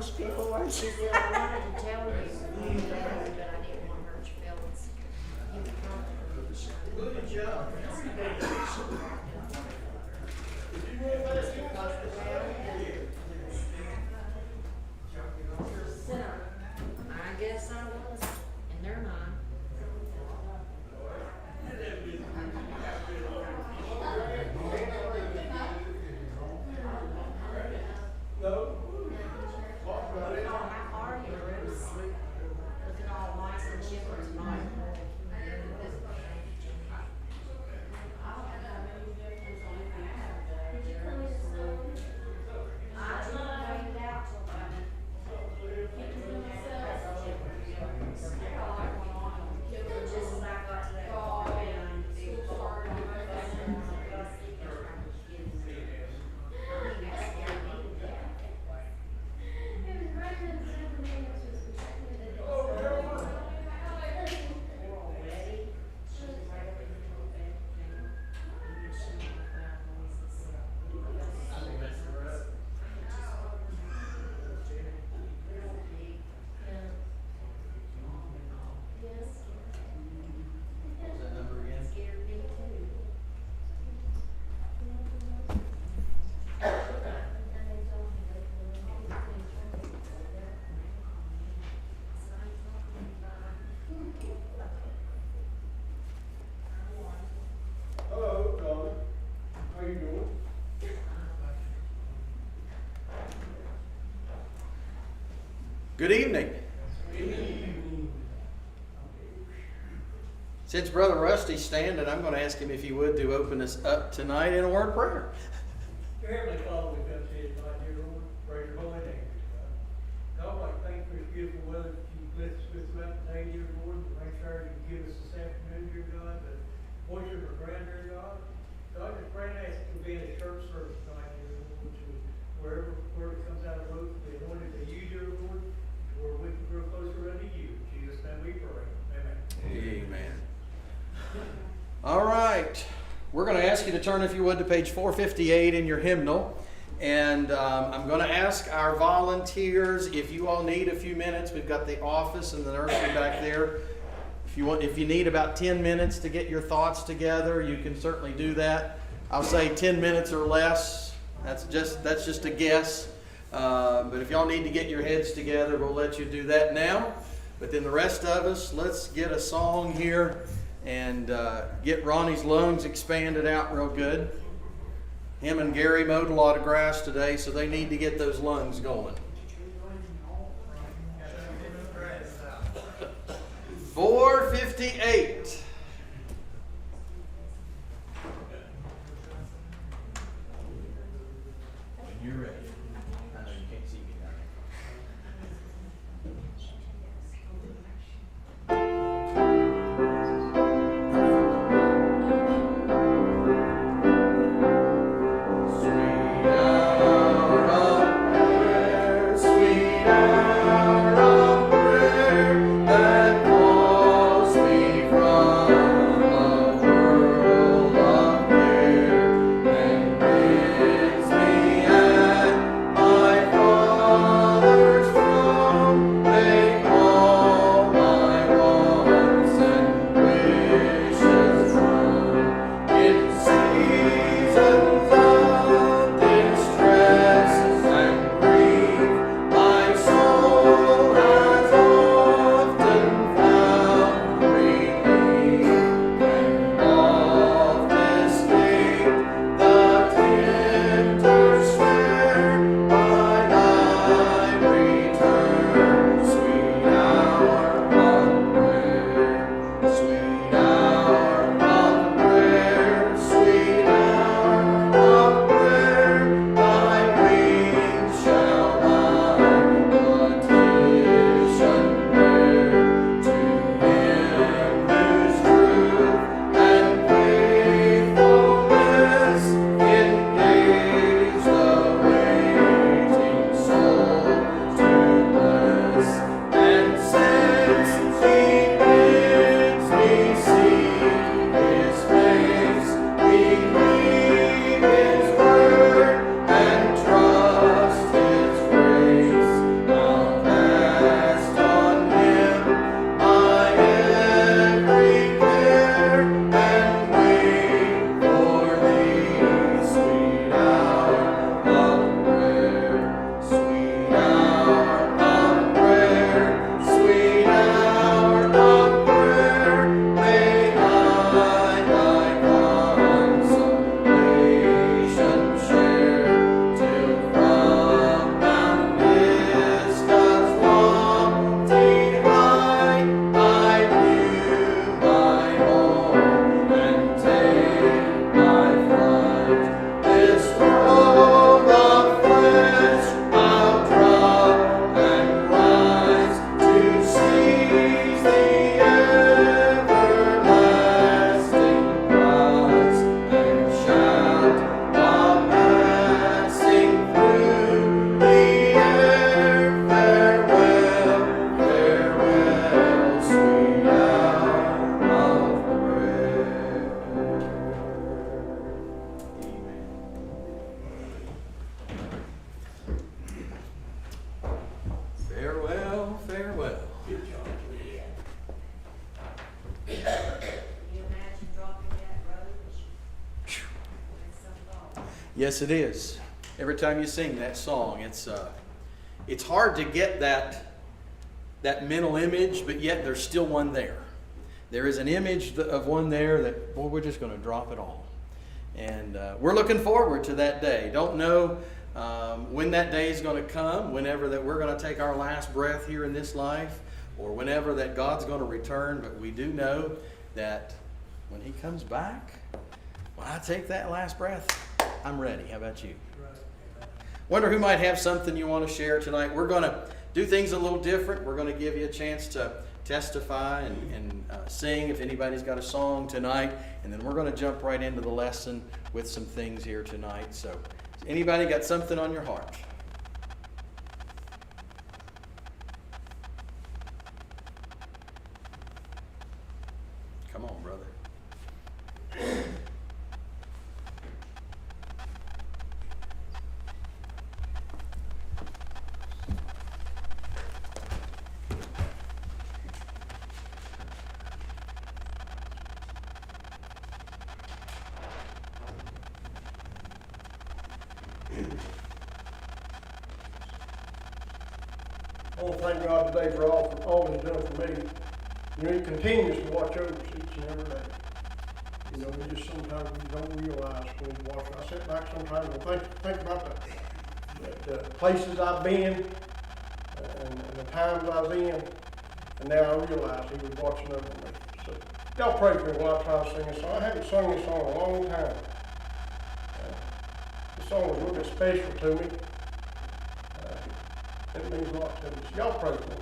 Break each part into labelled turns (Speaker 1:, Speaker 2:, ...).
Speaker 1: Amish people, weren't
Speaker 2: She
Speaker 1: you?
Speaker 2: said, I wanted to tell you, but I didn't want to hurt your feelings. You were comfortable.
Speaker 3: Good job.
Speaker 2: I guess I was, in their mind. How are you, Bruce? Looking all nice and chipper tonight. I didn't wait it out till just as I got to that point, and
Speaker 3: What's that number again?
Speaker 2: scared me too.
Speaker 4: Hello, Donna. How you doing?
Speaker 5: Good evening. Since Brother Rusty's standing, I'm going to ask him if he would to open us up tonight in a word of prayer.
Speaker 4: Dear Heavenly Father, we come to you tonight, dear Lord. Praise your holy name, God. God, I thank you for this beautiful weather that you blessed us with throughout the day, dear Lord. Make sure you give us this afternoon, dear God, the voice of our grand, dear God. God, just pray and ask to be in a church service tonight, dear Lord, to wherever word comes out of the mouth, be anointed by you, dear Lord, where we can grow closer unto you. In Jesus' name we pray. Amen.
Speaker 5: Amen. All right. We're going to ask you to turn, if you would, to page 458 in your hymnal. And I'm going to ask our volunteers, if you all need a few minutes, we've got the office and the nursery back there. If you need about 10 minutes to get your thoughts together, you can certainly do that. I'll say 10 minutes or less. That's just a guess. But if y'all need to get your heads together, we'll let you do that now. But then the rest of us, let's get a song here and get Ronnie's lungs expanded out real good. Him and Gary mowed a lot of grass today, so they need to get those lungs going. 458.
Speaker 3: When you're ready. I know you can't see me down
Speaker 5: Sweet hour of prayer, sweet hour of prayer that calls me from Yes, it is. Every time you sing that song, it's hard to get that mental image, but yet there's still one there. There is an image of one there that, boy, we're just going to drop it all. And we're looking forward to that day. Don't know when that day is going to come, whenever that we're going to take our last breath here in this life, or whenever that God's going to return, but we do know that when He comes back, when I take that last breath, I'm ready. How about you? Wonder who might have something you want to share tonight. We're going to do things a little different. We're going to give you a chance to testify and sing if anybody's got a song tonight. And then we're going to jump right into the lesson with some things here tonight. So, anybody got something on your heart? Come on, brother.
Speaker 1: I want to thank God today for all He's done for me. You know, He continues to watch over us each and every day. You know, we just sometimes we don't realize when He's watching. I sit back sometimes and think about the places I've been and the times I was in, and now I realize He was watching over me. So y'all pray for me while I try to sing this song. I haven't sung this song in a long time. This song was really special to me. It means a lot to me. So y'all pray for me.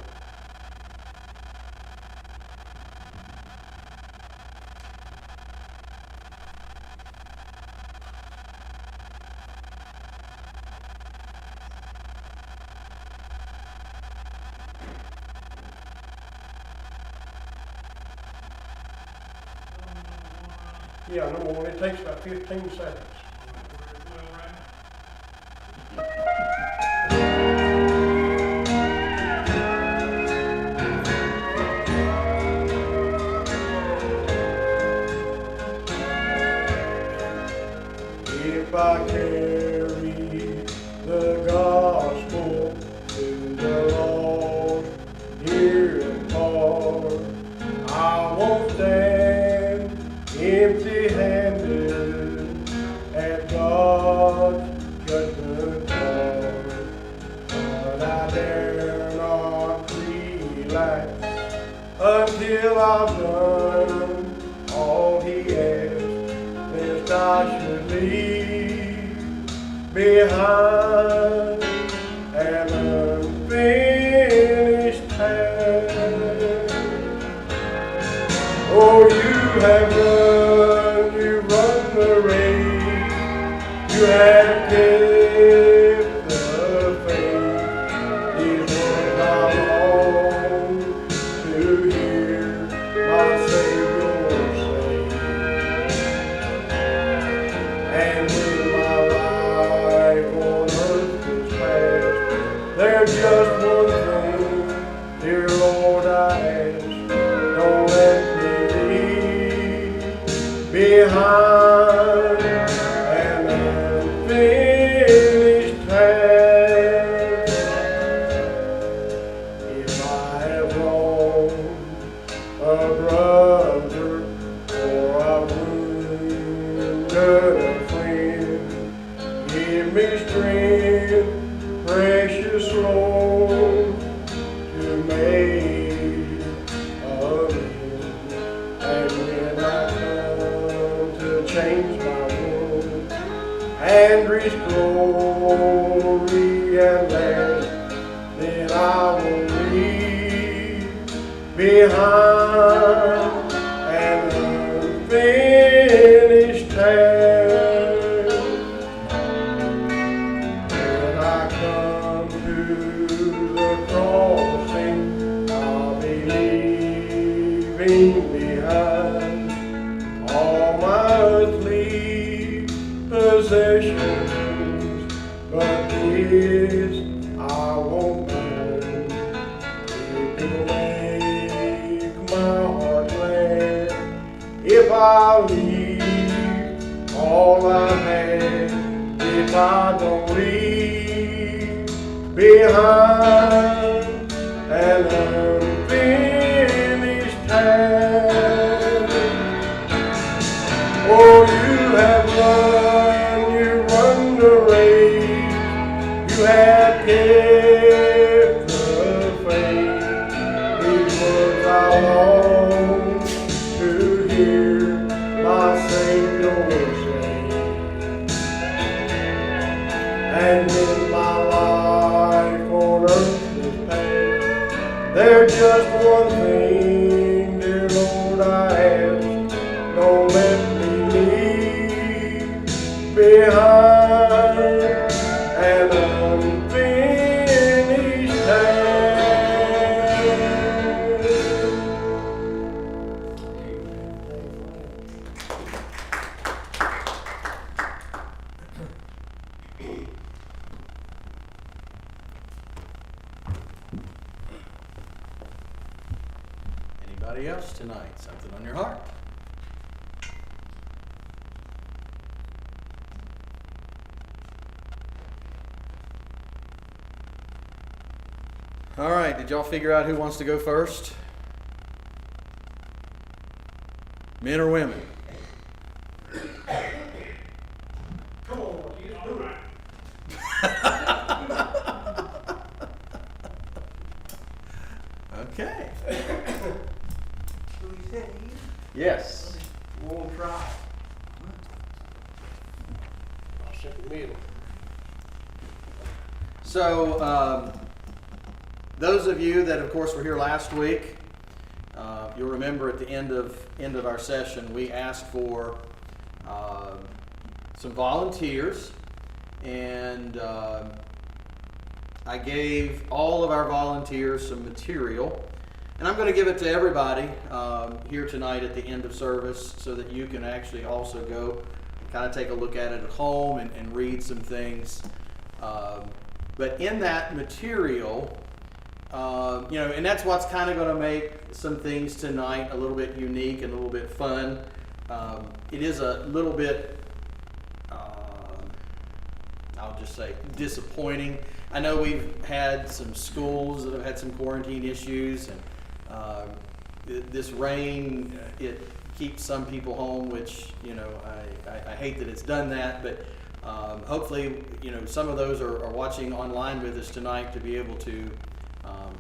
Speaker 1: Yeah, number one, it takes about 15 seconds. If I carry the gospel to the lost here and far, I won't stand empty-handed at God's judgment bar. But I dare not relax until I've done all He asks, lest I should leave behind an unfinished task. Oh, you have run the race, you have kept the faith. These words I long to hear my Savior say. And when my life on earth is past, there's just one thing, dear Lord, I ask. Don't let me leave behind an unfinished task. If I have wronged a brother or I've wounded a friend, give me strength, precious Lord, to make amends. And when I come to change my world and reach glory at last, then I will leave behind an unfinished task. When I come to the crossing, I'll be leaving behind all my earthly possessions, but this I won't do. It will make my heart glad if I leave all I had I don't leave behind an unfinished task. Oh, you have run the race, you have kept the faith. These words I long to hear my Savior say. And in my life on earth is past, there's just one thing, dear Lord, I ask. Don't let me leave behind an unfinished task.
Speaker 5: Anybody else tonight? Something on your heart? All right, did y'all figure out who wants to go first? Men or women?
Speaker 4: Come on, you do it.
Speaker 5: Okay.
Speaker 4: So he said he
Speaker 5: Yes.
Speaker 4: won't try.
Speaker 1: I'll sit in the middle.
Speaker 5: So, those of you that, of course, were here last week, you'll remember at the end of our session, we asked for some volunteers, and I gave all of our volunteers some material, and I'm going to give it to everybody here tonight at the end of service, so that you can actually also go kind of take a look at it at home and read some things. But in that material, and that's what's kind of going to make some things tonight a little bit unique and a little bit fun. It is a little bit, I'll just say, disappointing. I know we've had some schools that have had some quarantine issues, and this rain, it keeps some people home, which, I hate that it's done that, but hopefully, some of those are watching online with us tonight to be able to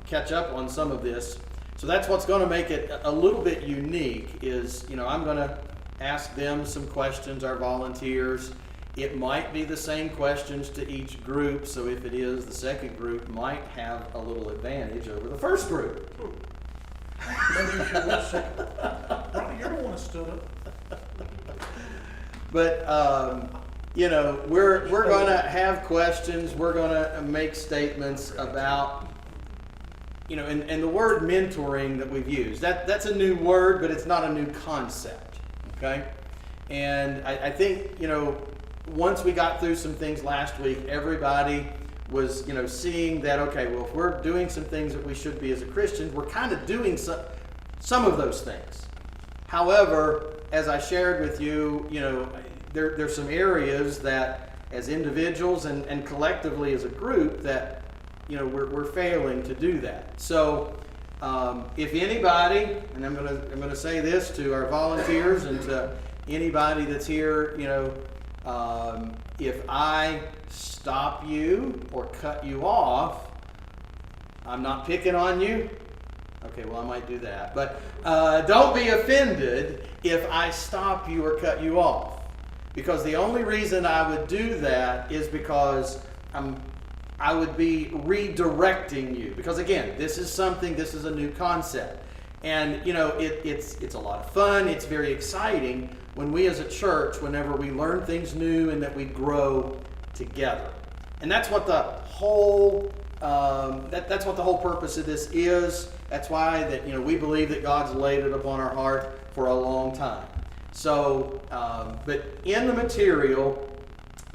Speaker 5: catch up on some of this. So that's what's going to make it a little bit unique is, I'm going to ask them some questions, our volunteers. It might be the same questions to each group, so if it is, the second group might have a little advantage over the first group.
Speaker 1: Maybe you should go second. Ronnie, you're the one that stood up.
Speaker 5: But we're going to have questions. We're going to make statements about, and the word mentoring that we've used. That's a new word, but it's not a new concept. Okay, and I think once we got through some things last week, everybody was seeing that, okay, well, if we're doing some things that we should be as a Christian, we're kind of doing some of those things. However, as I shared with you, there's some areas that as individuals and collectively as a group that we're failing to do that. So if anybody, and I'm gonna say this to our volunteers and to anybody that's here, if I stop you or cut you off, I'm not picking on you. Okay, well, I might do that. But don't be offended if I stop you or cut you off. Because the only reason I would do that is because I would be redirecting you. Because again, this is a new concept. And it's a lot of fun, it's very exciting when we as a church, whenever we learn things new and that we grow together. And that's what the whole that's what the whole purpose of this is. That's why that we believe that God's laid it upon our heart for a long time. So, but in the material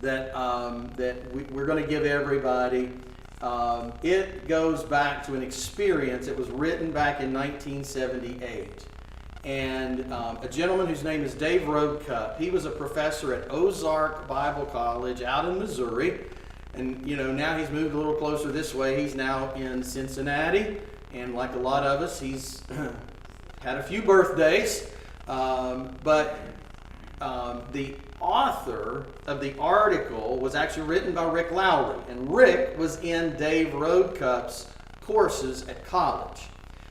Speaker 5: that we're going to give everybody, it goes back to an experience. It was written back in 1978, and a gentleman whose name is Dave Roadcup. He was a professor at Ozark Bible College out in Missouri. And, you know, now he's moved a little closer this way. He's now in Cincinnati. And like a lot of us, he's had a few birthdays. But the author of the article was actually written by Rick Lowry. And Rick was in Dave Roadcup's courses at college.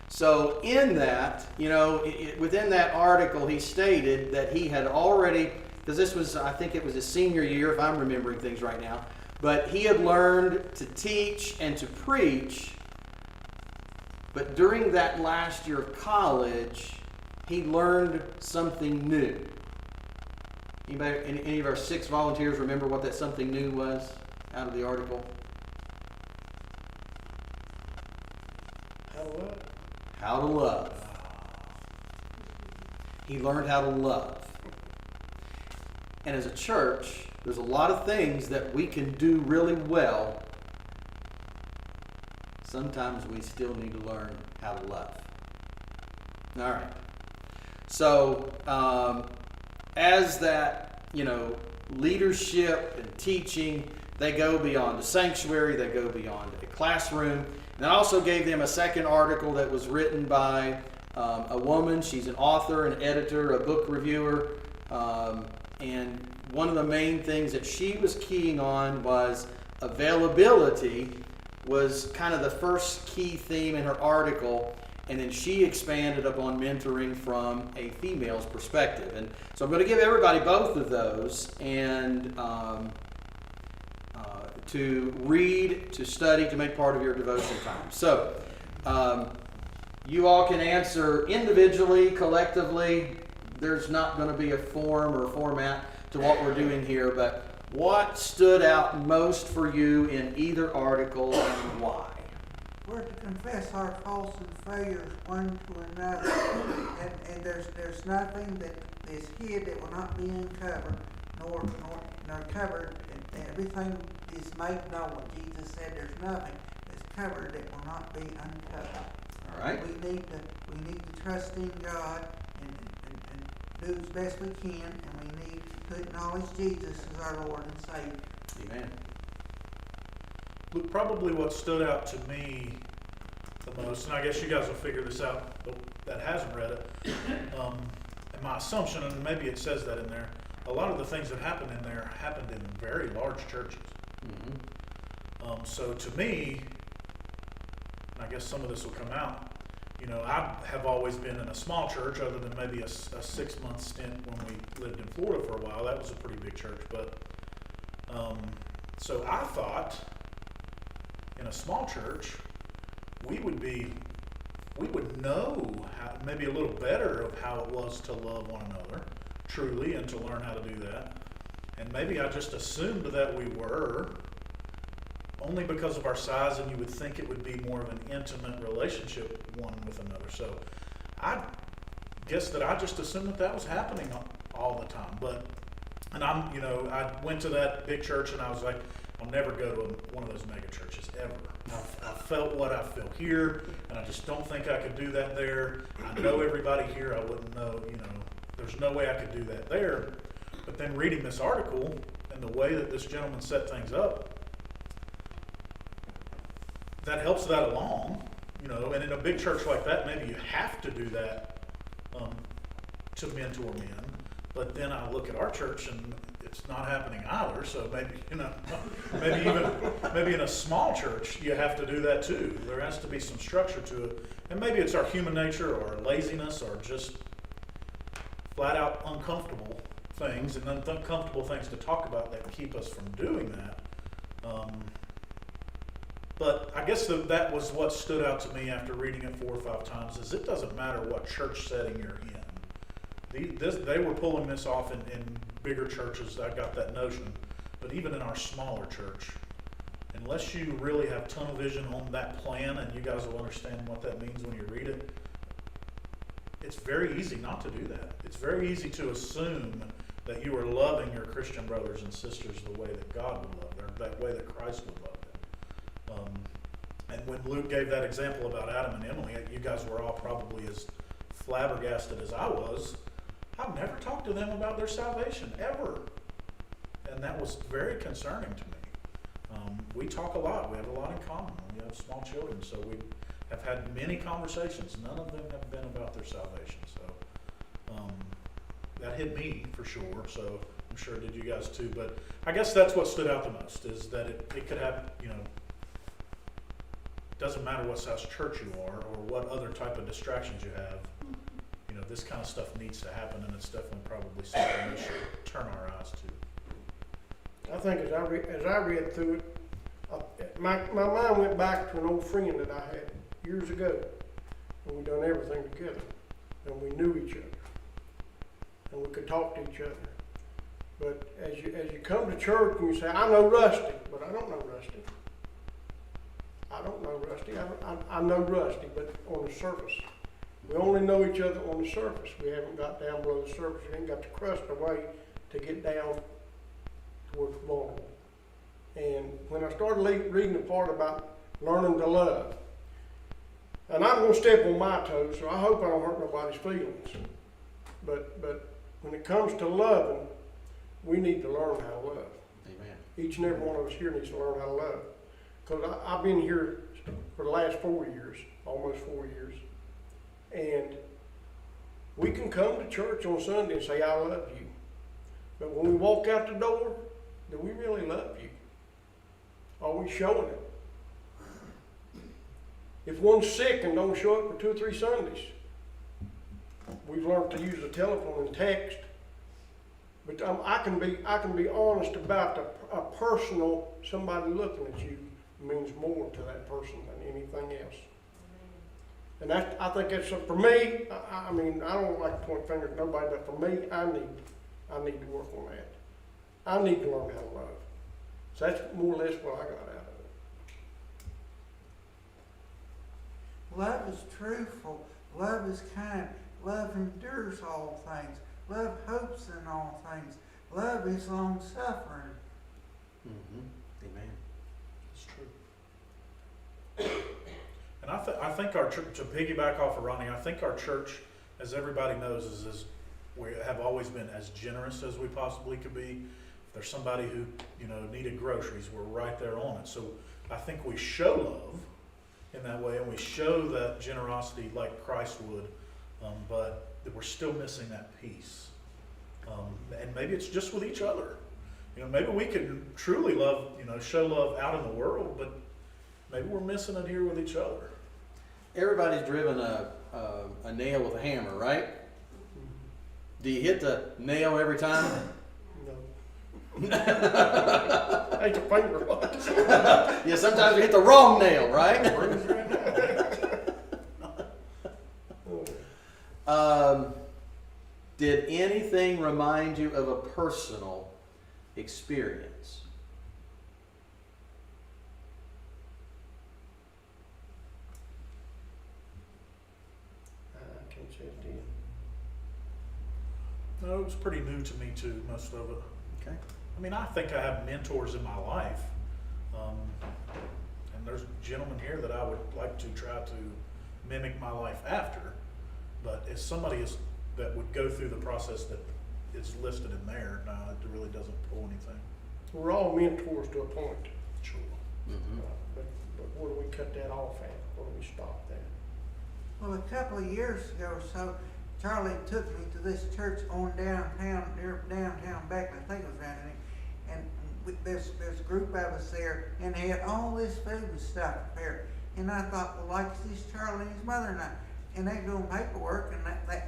Speaker 5: So in that, you know, within that article, he stated that he had already, because this was, I think it was his senior year, if I'm remembering things right now, but he had learned to teach and to preach. But during that last year of college, he learned something new. Anybody, any of our 6 volunteers remember what that something new was out of the article? How to love. He learned how to love. And as a church, there's a lot of things that we can do really well. Sometimes we still need to learn how to love. All right. So, as that, you know, leadership and teaching, they go beyond the sanctuary, they go beyond a classroom. And I also gave them a second article that was written by a woman. She's an author, an editor, a book reviewer. And one of the main things that she was keying on was availability was kind of the first key theme in her article. And then she expanded upon mentoring from a female's perspective. And so I'm going to give everybody both of those and to read, to study, to make part of your devotion time. So you all can answer individually, collectively. There's not going to be a form or format to what we're doing here, but what stood out most for you in either article and why?
Speaker 6: We're to confess our faults and failures one to another, and there's nothing that is hid that will not be uncovered, nor covered, and everything is made known. Jesus said there's nothing that's covered that will not be uncovered.
Speaker 5: All right.
Speaker 6: We need to trust in God and do as best we can, and we need to acknowledge Jesus as our Lord and Savior.
Speaker 5: Amen.
Speaker 7: Look, probably what stood out to me the most, and I guess you guys will figure this out that hasn't read it, and my assumption, and maybe it says that in there, a lot of the things that happened in there happened in very large churches.
Speaker 5: Mm-hmm.
Speaker 7: So to me, and I guess some of this will come out, you know, I have always been in a small church other than maybe a 6-month stint when we lived in Florida for a while. That was a pretty big church, but so I thought in a small church, we would know how, maybe a little better of how it was to love one another truly and to learn how to do that. And maybe I just assumed that we were, only because of our size, and you would think it would be more of an intimate relationship one with another. So I guess that I just assumed that was happening all the time. And I went to that big church and I was like, I'll never go to one of those mega churches ever. I felt what I feel here, and I just don't think I could do that there. I know everybody here. I wouldn't know, there's no way I could do that there. But then reading this article and the way that this gentleman set things up, that helps that along, and in a big church like that, maybe you have to do that to mentor men. But then I look at our church and it's not happening either. So maybe, maybe in a small church, you have to do that too. There has to be some structure to it. And maybe it's our human nature or laziness or just flat out uncomfortable things and uncomfortable things to talk about that keep us from doing that. But I guess that was what stood out to me after reading it 4 or 5 times, is it doesn't matter what church setting you're in. They were pulling this off in bigger churches. I got that notion. But even in our smaller church, unless you really have tunnel vision on that plan, and you guys will understand what that means when you read it, it's very easy not to do that. It's very easy to assume that you are loving your Christian brothers and sisters the way that God would love them, that way that Christ would love them. And when Luke gave that example about Adam and Emily, you guys were all probably as flabbergasted as I was, I've never talked to them about their salvation, ever. And that was very concerning to me. We talk a lot. We have a lot in common. We have small children, so we have had many conversations. None of them have been about their salvation. So that hit me for sure. So I'm sure it did you guys too. But I guess that's what stood out the most, is that it could have, doesn't matter what size church you are or what other type of distractions you have. This kind of stuff needs to happen, and it's definitely probably something we should turn our eyes to.
Speaker 1: I think as I read through it, my mind went back to an old friend that I had years ago, and we done everything together, and we knew each other, and we could talk to each other. But as you come to church and you say, I know Rusty, but I don't know Rusty. I don't know Rusty. I know Rusty, but on the surface. We only know each other on the surface. We haven't got down below the surface. We ain't got the crust away to get down towards vulnerable. And when I started reading the part about learning to love, and I'm going to step on my toes, so I hope I don't hurt nobody's feelings. But when it comes to loving, we need to learn how to love.
Speaker 5: Amen.
Speaker 1: Each and every one of us here needs to learn how to love. Because I've been here for the last 4 years, almost 4 years. And we can come to church on Sunday and say, I love you. But when we walk out the door, do we really love you? Are we showing it? If one's sick and don't show up for 2 or 3 Sundays, we've learned to use the telephone and text. But I can be honest about a personal, somebody looking at you means more to that person than anything else. And I think that's, for me, I mean, I don't like to point fingers at nobody, but for me, I need to work on that. I need to learn how to love. So that's more or less what I got out of it.
Speaker 6: Love is truthful. Love is kind. Love endures all things. Love hopes in all things. Love is long suffering.
Speaker 5: Mm-hmm. Amen.
Speaker 7: It's true. And I think our church, to piggyback off of Ronnie, I think our church, as everybody knows, is we have always been as generous as we possibly could be. If there's somebody who needed groceries, we're right there on it. So I think we show love in that way, and we show that generosity like Christ would, but we're still missing that piece. And maybe it's just with each other. Maybe we can truly love, show love out in the world, but maybe we're missing it here with each other.
Speaker 5: Everybody's driven a nail with a hammer, right? Do you hit the nail every time?
Speaker 1: No. Ain't the finger on it.
Speaker 5: Yeah, sometimes we hit the wrong nail, right? Did anything remind you of a personal experience?
Speaker 1: I can't say it did.
Speaker 7: No, it was pretty new to me too, most of it.
Speaker 5: Okay.
Speaker 7: I mean, I think I have mentors in my life, and there's gentlemen here that I would like to try to mimic my life after. But as somebody that would go through the process that is listed in there, no, it really doesn't pull anything.
Speaker 1: We're all mentors to a point.
Speaker 7: Sure.
Speaker 5: Mm-hmm.
Speaker 1: But where do we cut that off at? Where do we stop that?
Speaker 6: Well, a couple of years ago or so, Charlie took me to this church on downtown, near downtown Beckley, I think it was around there. And there's a group of us there, and they had all this food and stuff prepared. And I thought, well, like this Charlie and his mother and I. And they doing paperwork, and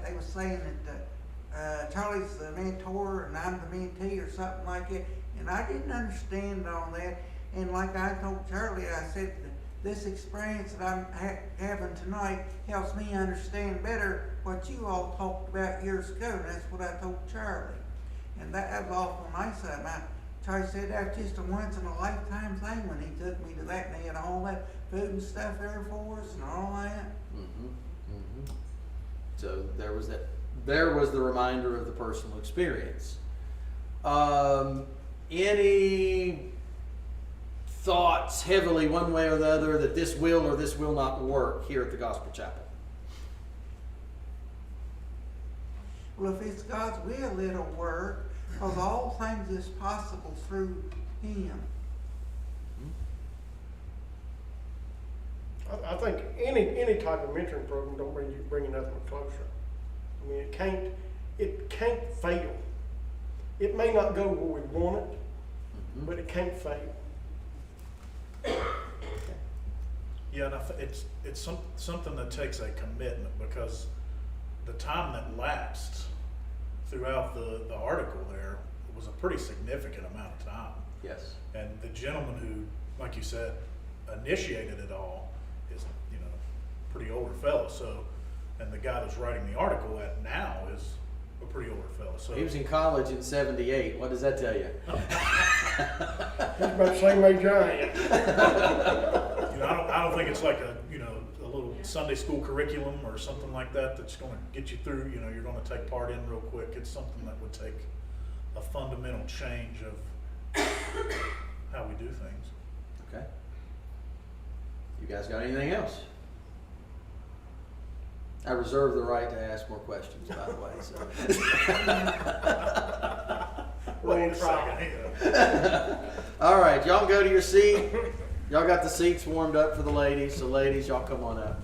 Speaker 6: they were saying that Charlie's the mentor and I'm the mentee or something like that. And I didn't understand all that. And like I told Charlie, I said, this experience that I'm having tonight helps me understand better what you all talked about years ago. And that's what I told Charlie. And that was off on my side. Charlie said that was just a once in a lifetime thing when he took me to that, and he had all that food and stuff there for us and all that.
Speaker 5: Mm-hmm. Mm-hmm. So there was that. There was the reminder of the personal experience. Any thoughts heavily one way or the other that this will or this will not work here at the Gospel Chapel?
Speaker 6: Well, if it's God's will, it'll work, because all things is possible through Him.
Speaker 1: I think any type of mentoring program don't bring you nothing closer. I mean, it can't fail. It may not go where we want it, but it can't fail.
Speaker 7: Yeah, and it's something that takes a commitment, because the time that lapsed throughout the article there was a pretty significant amount of time.
Speaker 5: Yes.
Speaker 7: And the gentleman who, like you said, initiated it all is, you know, pretty older fellow. So, and the guy that's writing the article at now is a pretty older fellow. So
Speaker 5: He was in college in '78. What does that tell you?
Speaker 1: He's about the same age I am.
Speaker 7: you know, I don't think it's like a little Sunday school curriculum or something like that that's going to get you through. You know, you're going to take part in real quick. It's something that would take a fundamental change of how we do things.
Speaker 5: Okay. You guys got anything else? I reserve the right to ask more questions, by the way. So.
Speaker 7: Wait a second.
Speaker 5: All right, y'all go to your seat. Y'all got the seats warmed up for the ladies, so ladies, y'all come on up.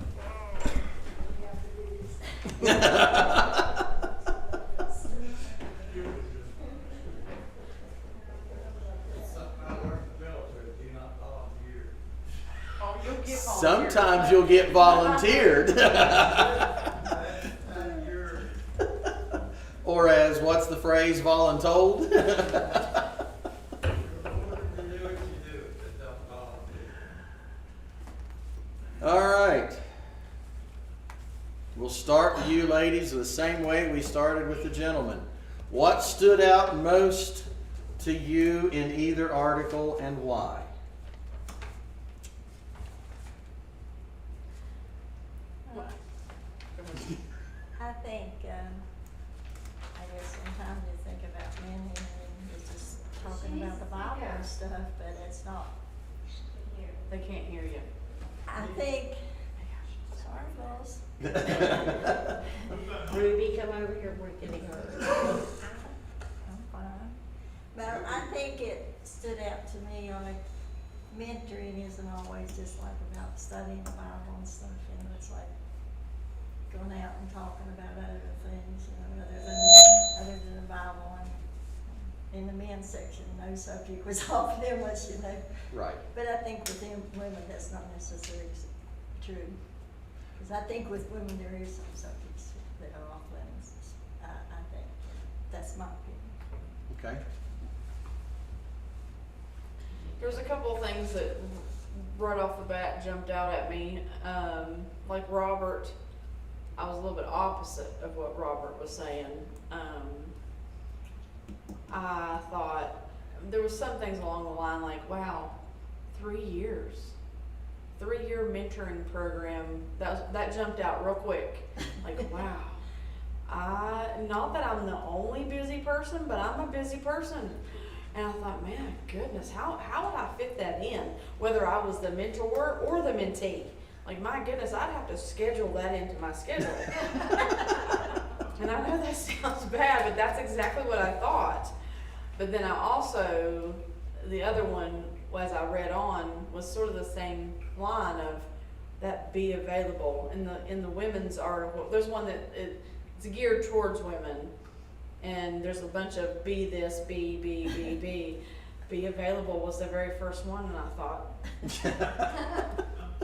Speaker 5: Sometimes you'll get volunteered. Or as, what's the phrase, voluntold? All right. We'll start with you ladies the same way we started with the gentlemen. What stood out most to you in either article and why?
Speaker 8: I think, I guess sometimes you think about men and it's just talking about the Bible and stuff, but it's not.
Speaker 2: They can't hear you.
Speaker 8: I think, sorry, girls.
Speaker 2: Ruby, come over here, we're getting her.
Speaker 8: I'm fine. But I think it stood out to me, like, mentoring isn't always just like about studying the Bible and stuff, you know, it's like going out and talking about other things, you know, other than the Bible. And in the men's section, no subject was off limits, you know.
Speaker 5: Right.
Speaker 8: But I think with them women, that's not necessarily true. Because I think with women, there is some subjects that are off limits. I think that's my opinion.
Speaker 5: Okay.
Speaker 9: There's a couple of things that right off the bat jumped out at me. Like Robert, I was a little bit opposite of what Robert was saying. I thought there was some things along the line like, wow, 3 years. 3-year mentoring program, that jumped out real quick. Like, wow. Not that I'm the only busy person, but I'm a busy person. And I thought, man, goodness, how would I fit that in? Whether I was the mentor or the mentee. Like, my goodness, I'd have to schedule that into my schedule. And I know that sounds bad, but that's exactly what I thought. But then I also, the other one, as I read on, was sort of the same line of that be available. In the women's article, there's one that it's geared towards women. And there's a bunch of be this, be available was the very first one, and I thought,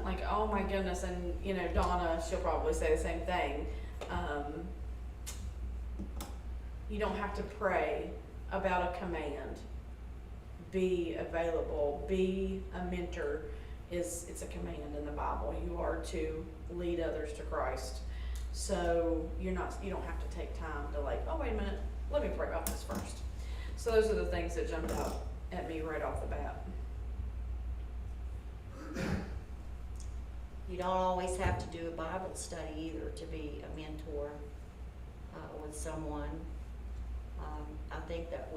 Speaker 9: like, oh my goodness, and you know, Donna, she'll probably say the same thing. You don't have to pray about a command. Be available, be a mentor it's a command in the Bible. You are to lead others to Christ. So you don't have to take time to like, oh wait a minute, let me pray about this first. So those are the things that jumped out at me right off the bat.
Speaker 10: You don't always have to do a Bible study either to be a mentor with someone. I think that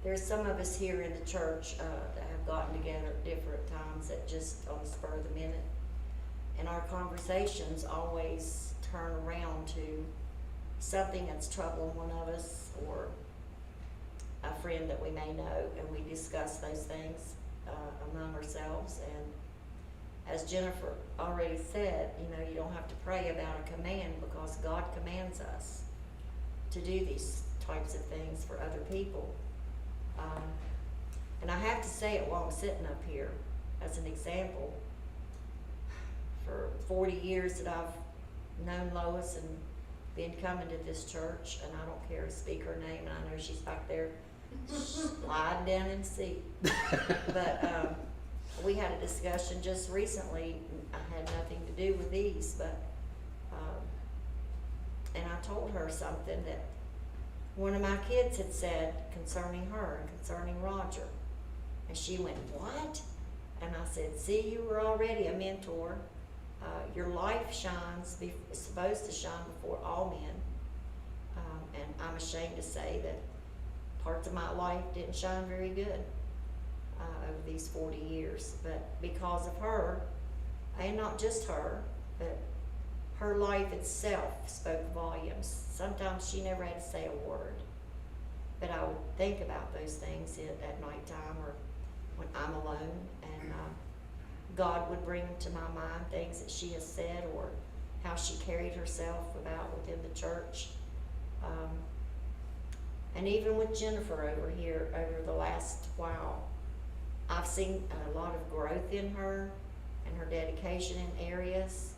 Speaker 10: there's some of us here in the church that have gotten together at different times that just on the spur of the minute. And our conversations always turn around to something that's troubling one of us or a friend that we may know, and we discuss those things among ourselves. And as Jennifer already said, you know, you don't have to pray about a command, because God commands us to do these types of things for other people. And I have to say it while I'm sitting up here as an example. For 40 years that I've known Lois and been coming to this church, and I don't care to speak her name, and I know she's back there sliding down in the seat. But we had a discussion just recently. I had nothing to do with these, but and I told her something that one of my kids had said concerning her and concerning Roger. And she went, "What?" And I said, "See, you were already a mentor. Your life is supposed to shine before all men. And I'm ashamed to say that parts of my life didn't shine very good over these 40 years. But because of her, and not just her, but her life itself spoke volumes. Sometimes she never had to say a word. But I would think about those things at nighttime or when I'm alone, and God would bring to my mind things that she has said or how she carried herself about within the church. And even with Jennifer over here, over the last while, I've seen a lot of growth in her and her dedication in areas.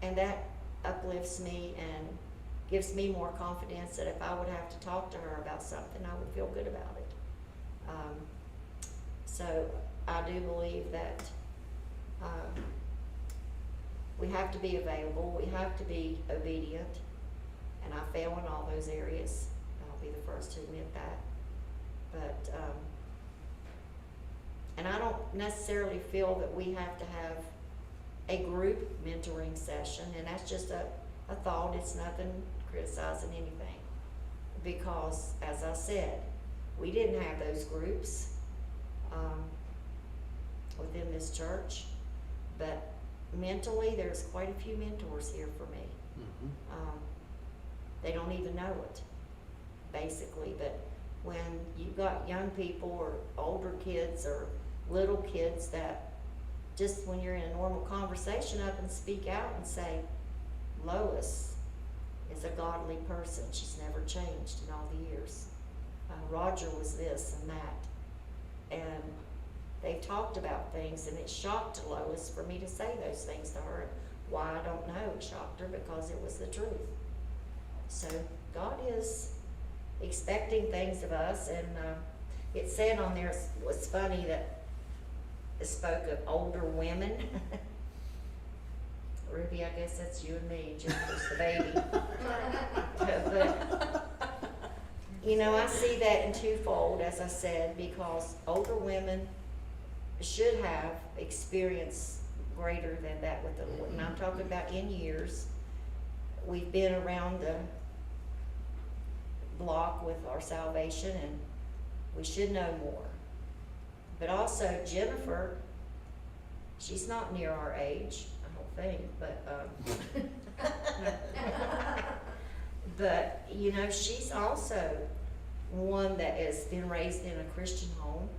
Speaker 10: And that uplifts me and gives me more confidence that if I would have to talk to her about something, I would feel good about it. So I do believe that we have to be available, we have to be obedient, and I fail in all those areas. I'll be the first to admit that. But and I don't necessarily feel that we have to have a group mentoring session, and that's just a thought. It's nothing criticizing anything, because as I said, we didn't have those groups within this church, but mentally there's quite a few mentors here for me. They don't even know it, basically, but when you've got young people or older kids or little kids that just when you're in a normal conversation up and speak out and say, Lois is a godly person, she's never changed in all the years. Roger was this and that. And they've talked about things, and it shocked Lois for me to say those things to her. Why, I don't know. It shocked her because it was the truth. So God is expecting things of us, and it said on there, it was funny that it spoke of older women. Ruby, I guess that's you and me. Jennifer's the baby. But, you know, I see that in twofold, as I said, because older women should have experience greater than that with the Lord. And I'm talking about in years. We've been around the block with our salvation, and we should know more. But also Jennifer, she's not near our age, I don't think, but but you know, she's also one that has been raised in a Christian home.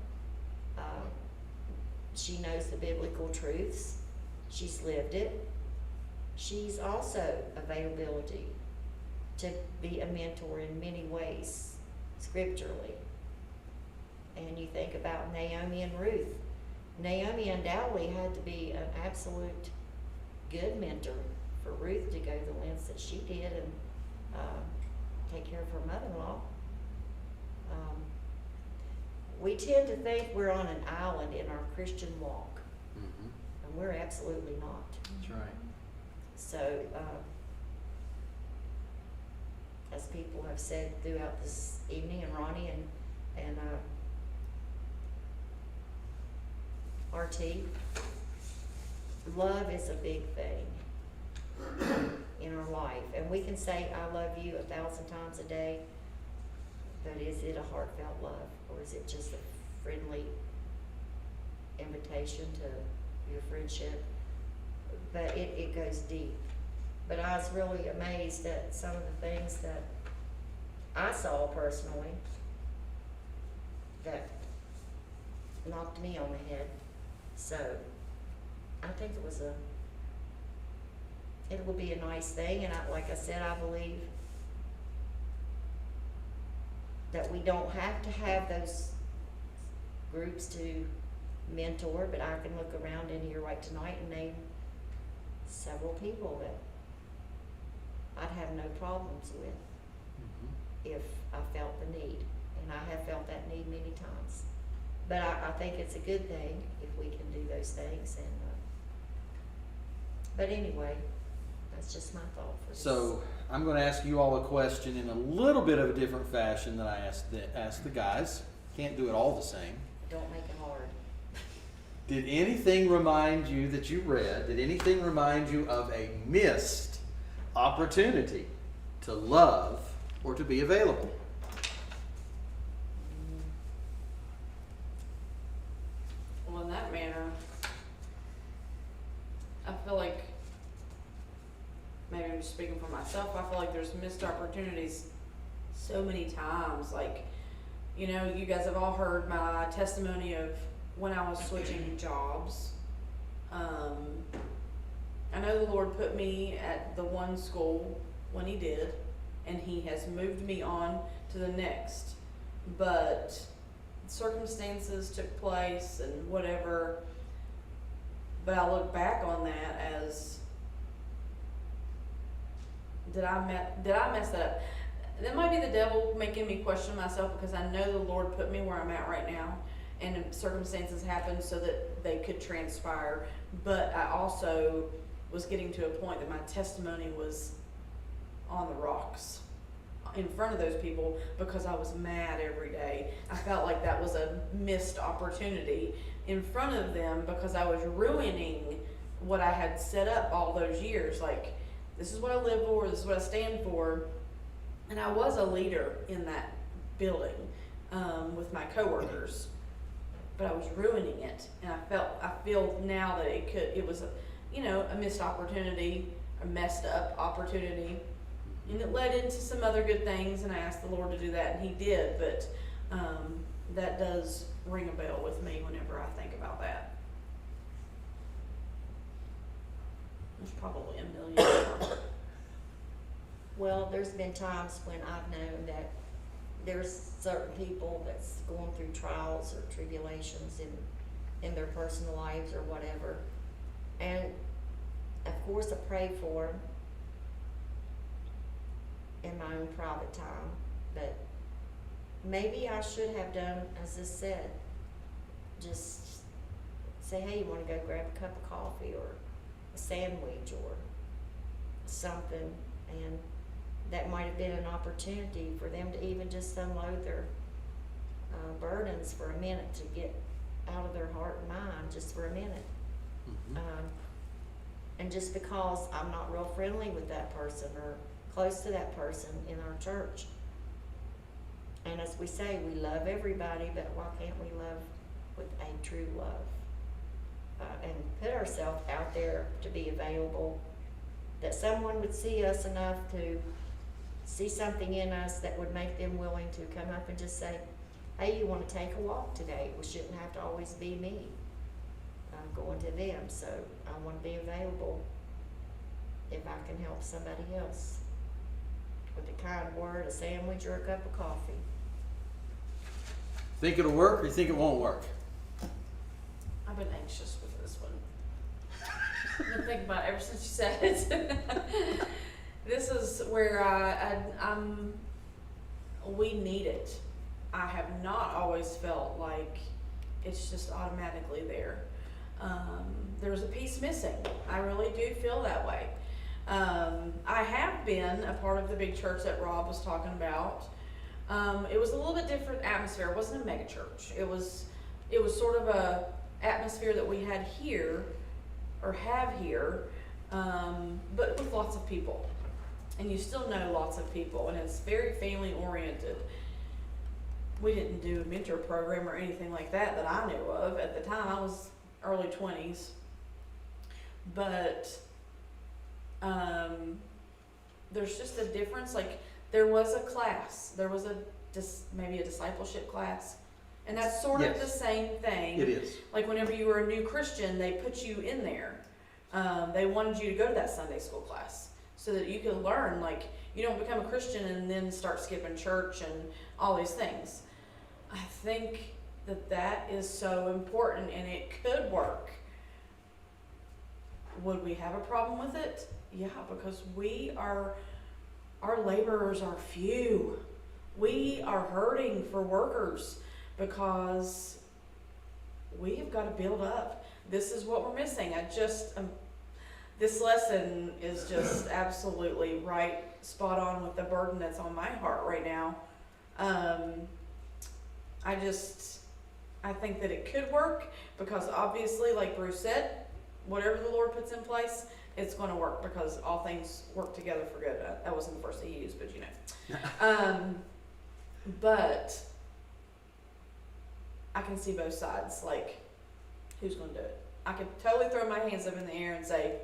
Speaker 10: She knows the biblical truths. She's lived it. She's also availability to be a mentor in many ways, scripturally. And you think about Naomi and Ruth. Naomi undoubtedly had to be an absolute good mentor for Ruth to go the lengths that she did and take care of her mother-in-law. We tend to think we're on an island in our Christian walk, and we're absolutely not.
Speaker 5: That's right.
Speaker 10: So, as people have said throughout this evening, and Ronnie and RT, love is a big thing in our life, and we can say I love you 1,000 times a day, but is it a heartfelt love, or is it just a friendly invitation to your friendship? But it goes deep, But I was really amazed at some of the things that I saw personally that knocked me on the head. So I think it will be a nice thing, and like I said, I believe that we don't have to have those groups to mentor, but I can look around in here right tonight and name several people that I'd have no problems with if I felt the need, and I have felt that need many times. But I think it's a good thing if we can do those things, and but anyway, that's just my thought for this.
Speaker 5: So I'm going to ask you all a question in a little bit of a different fashion than I asked the guys. Can't do it all the same.
Speaker 10: Don't make it hard.
Speaker 5: Did anything remind you that you read? Did anything remind you of a missed opportunity to love or to be available?
Speaker 9: Well, in that manner, I feel like, maybe I'm just speaking for myself, I feel like there's missed opportunities so many times. Like, you know, you guys have all heard my testimony of when I was switching jobs. I know the Lord put me at the one school when He did, and He has moved me on to the next. But circumstances took place and whatever. But I look back on that as, did I mess that up? That might be the devil making me question myself, because I know the Lord put me where I'm at right now, and circumstances happened so that they could transpire. But I also was getting to a point that my testimony was on the rocks in front of those people because I was mad every day. I felt like that was a missed opportunity in front of them because I was ruining what I had set up all those years. Like, this is what I live for, this is what I stand for. And I was a leader in that building with my coworkers, but I was ruining it. And I feel now that it was a missed opportunity, a messed up opportunity. And it led into some other good things, and I asked the Lord to do that, and He did. But that does ring a bell with me whenever I think about that. There's probably a million more.
Speaker 10: Well, there's been times when I've known that there's certain people that's going through trials or tribulations in their personal lives or whatever. And of course I pray for them in my own private time, but maybe I should have done as this said, just say, hey, you want to go grab a cup of coffee or a sandwich or something, and that might have been an opportunity for them to even just unload their burdens for a minute, to get out of their heart and mind just for a minute. And just because I'm not real friendly with that person or close to that person in our church. And as we say, we love everybody, but why can't we love with a true love? And put ourselves out there to be available, that someone would see us enough to see something in us that would make them willing to come up and just say, hey, you want to take a walk today? It shouldn't have to always be me. I'm going to them, so I want to be available if I can help somebody else with a kind word, a sandwich, or a cup of coffee.
Speaker 5: Think it'll work, or you think it won't work?
Speaker 9: I've been anxious with this one. I've been thinking about it ever since you said it. This is where we need it. I have not always felt like it's just automatically there. There's a piece missing. I really do feel that way. I have been a part of the big church that Rob was talking about. It was a little bit different atmosphere. It wasn't a mega church. It was sort of a atmosphere that we had here, or have here, but with lots of people. And you still know lots of people, and it's very family oriented. We didn't do a mentor program or anything like that I knew of. At the time, I was early 20s. But There's just a difference. Like, there was a class, there was maybe a discipleship class, and that's sort of
Speaker 5: Yes.
Speaker 9: the same thing.
Speaker 5: It is.
Speaker 9: Like, whenever you were a new Christian, they put you in there. They wanted you to go to that Sunday school class so that you could learn. Like, you don't become a Christian and then start skipping church and all these things. I think that is so important, and it could work. Would we have a problem with it? Yeah, because our laborers are few. We are hurting for workers because we have got to build up. This is what we're missing. This lesson is just absolutely right, spot on with the burden that's on my heart right now. I think that it could work because obviously, like Bruce said, whatever the Lord puts in place, it's going to work because all things work together for good. That wasn't the verse he used, but you know. But I can see both sides. Like, who's going to do it? I could totally throw my hands up in the air and say,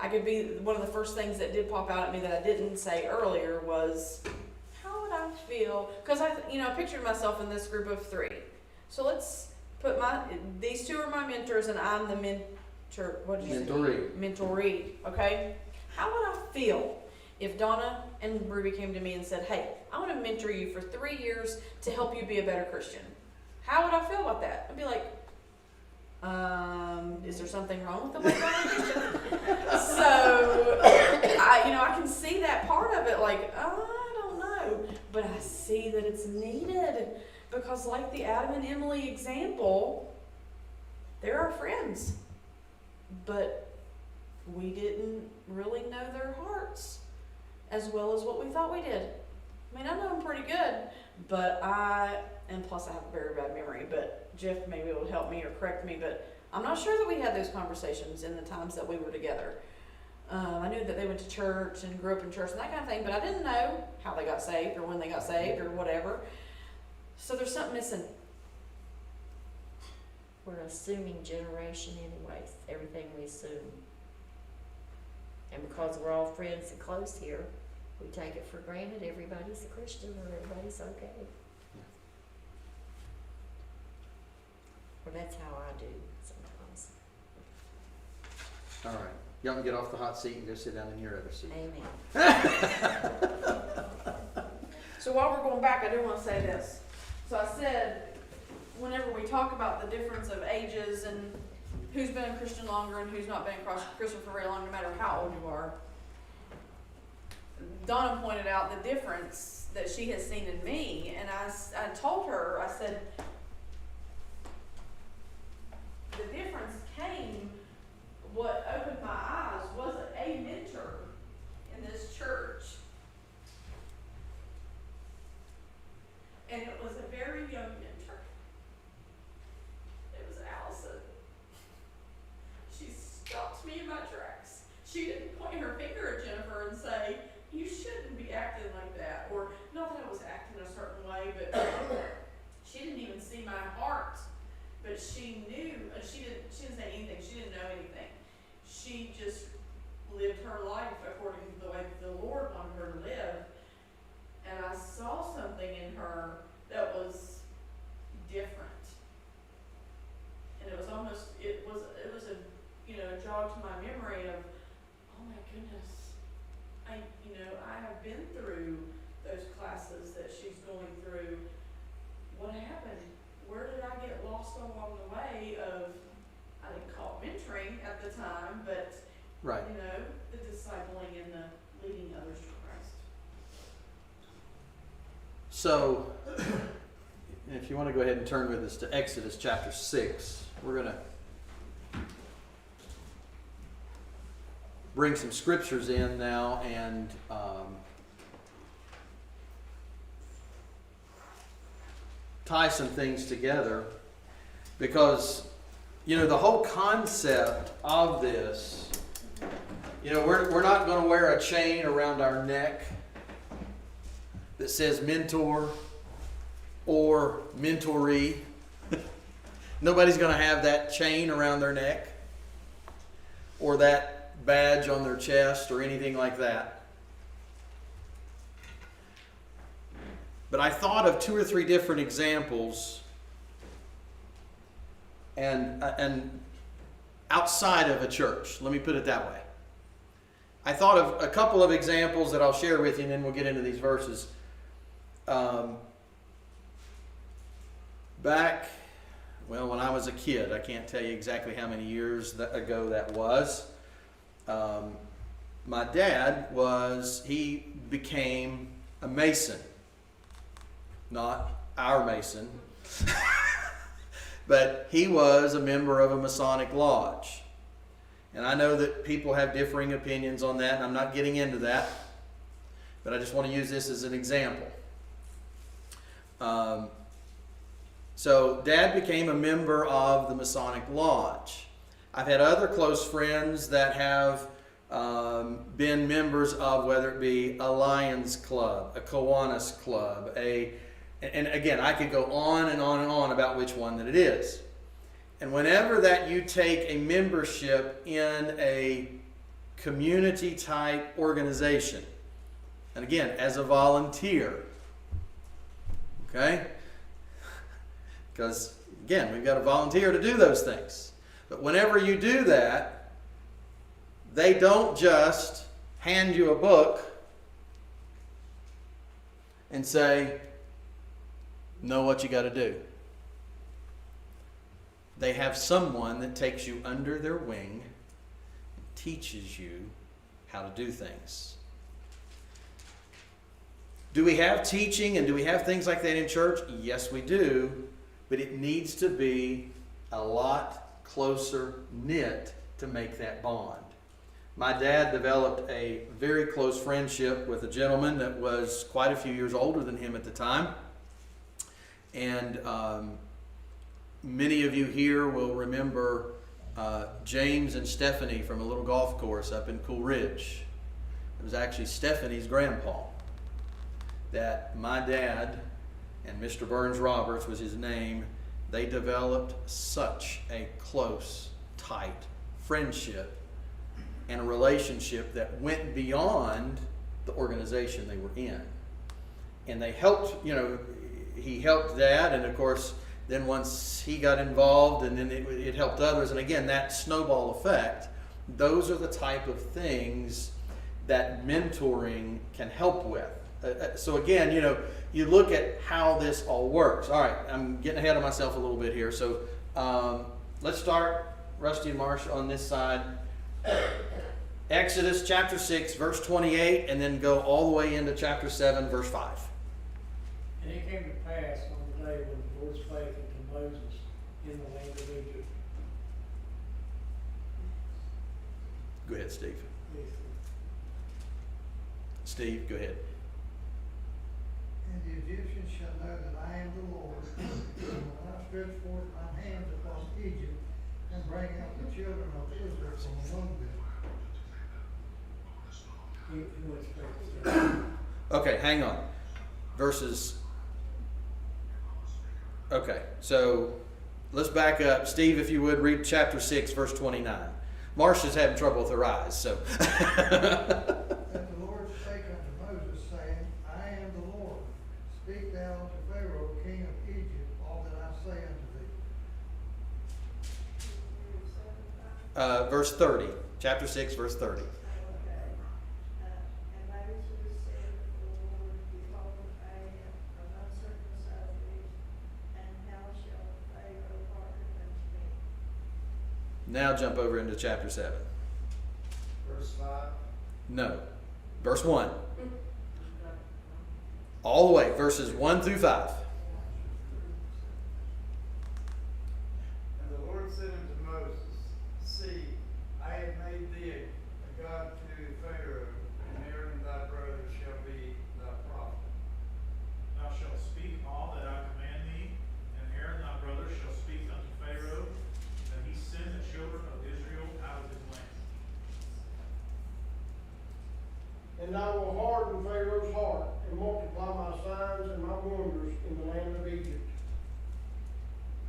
Speaker 9: I could be, one of the first things that did pop out at me that I didn't say earlier was, how would I feel? Because I pictured myself in this group of 3. So let's put these 2 are my mentors and I'm the mentor, what did you say? Mentoree, okay? How would I feel if Donna and Ruby came to me and said, hey, I want to mentor you for 3 years to help you be a better Christian? How would I feel about that? I'd be like, is there something wrong with the way I'm a Christian? So, I can see that part of it, like, I don't know. But I see that it's needed because, like the Adam and Emily example, they're our friends. But we didn't really know their hearts as well as what we thought we did. I mean, I know them pretty good, but and plus I have a very bad memory, but Jeff may be able to help me or correct me, but I'm not sure that we had those conversations in the times that we were together. I knew that they went to church and grew up in church and that kind of thing, but I didn't know how they got saved or when they got saved or whatever. So there's something missing.
Speaker 10: We're an assuming generation anyways, everything we assume. And because we're all friends and close here, we take it for granted everybody's a Christian or everybody's okay. Well, that's how I do sometimes.
Speaker 5: All right. Y'all can get off the hot seat and go sit down in your other seat.
Speaker 10: Amen.
Speaker 9: So while we're going back, I do want to say this. So I said, whenever we talk about the difference of ages and who's been a Christian longer and who's not been a Christian for very long, no matter how old you are, Donna pointed out the difference that she has seen in me, and I told her, I said, the difference came, what opened my eyes wasn't a mentor in this church. And it was a very young mentor. It was Allison. She stopped me in my tracks. She didn't point her finger at Jennifer and say, you shouldn't be acting like that. Or, not that I was acting a certain way, but she didn't even see my heart. But she knew, she didn't say anything, she didn't know anything. She just lived her life according to the way the Lord wanted her to live. And I saw something in her that was different. And it was almost, it was a jog to my memory of, oh my goodness, I have been through those classes that she's going through. What happened? Where did I get lost along the way of, I didn't call it mentoring at the time, but,
Speaker 5: Right.
Speaker 9: The discipling and the leading others to Christ.
Speaker 5: So, if you want to go ahead and turn with us to Exodus chapter 6, we're going to bring some scriptures in now and tie some things together, because the whole concept of this, we're not going to wear a chain around our neck that says mentor or mentoree. Nobody's going to have that chain around their neck or that badge on their chest or anything like that. But I thought of 2 or 3 different examples, and outside of a church. Let me put it that way. I thought of a couple of examples that I'll share with you, and then we'll get into these verses. Back, well, when I was a kid, I can't tell you exactly how many years ago that was. My dad he became a Mason. Not our Mason. But he was a member of a Masonic lodge. And I know that people have differing opinions on that, and I'm not getting into that. But I just want to use this as an example. So Dad became a member of the Masonic lodge. I've had other close friends that have been members of, whether it be a Lions Club, a Kiwanis Club, and again, I could go on and on and on about which one that it is. And whenever that you take a membership in a community type organization, and again, as a volunteer, okay? Because again, we've got to volunteer to do those things. But whenever you do that, they don't just hand you a book and say, know what you got to do. They have someone that takes you under their wing and teaches you how to do things. Do we have teaching and do we have things like that in church? Yes, we do. But it needs to be a lot closer knit to make that bond. My dad developed a very close friendship with a gentleman that was quite a few years older than him at the time. And many of you here will remember James and Stephanie from a little golf course up in Cool Ridge. It was actually Stephanie's grandpa that my dad and Mr. Burns Roberts was his name. They developed such a close, tight friendship and a relationship that went beyond the organization they were in. And they helped, he helped Dad, and of course, then once he got involved, and then it helped others. And again, that snowball effect, those are the type of things that mentoring can help with. So again, you look at how this all works. All right, I'm getting ahead of myself a little bit here. So let's start, Rusty and Marsh, on this side. Exodus chapter 6, verse 28, and then go all the way into chapter 7, verse 5.
Speaker 4: And it came to pass on the day when the Lord spake unto Moses in the land of Egypt.
Speaker 5: Go ahead, Steve. Steve, go ahead.
Speaker 11: And the Egyptians shall know that I am the Lord, when I stretch forth my hands across Egypt, and bring out the children of Israel from among them.
Speaker 5: Okay, hang on. Okay, so let's back up. Steve, if you would, read chapter 6, verse 29. Marcia's having trouble with her eyes, so.
Speaker 11: And the Lord spake unto Moses, saying, I am the Lord. Speak thou unto Pharaoh, king of Egypt, all that I say unto thee.
Speaker 5: Verse 30, chapter 6, verse 30. Now jump over into chapter 7.
Speaker 11: Verse 5.
Speaker 5: No. Verse 1. All the way, verses 1 through 5.
Speaker 11: And the Lord said unto Moses, See, I have made thee a God to Pharaoh, and Aaron thy brother shall be thy prophet.
Speaker 7: Thou shalt speak all that I command thee, and Aaron thy brother shall speak unto Pharaoh, that he send the children of Israel out of his land.
Speaker 1: And I will harden Pharaoh's heart, and multiply my signs and my wonders in the land of Egypt.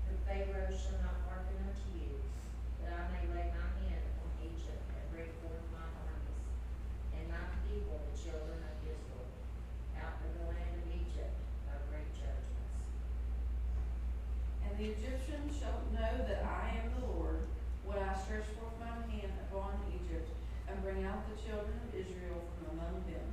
Speaker 2: And Pharaoh shall not hearken unto you, that I may lay my hand on Egypt and bring forth
Speaker 9: the Egyptians shall know that I am the Lord, when I stretch forth mine hand upon Egypt, and bring out the children of Israel from among them.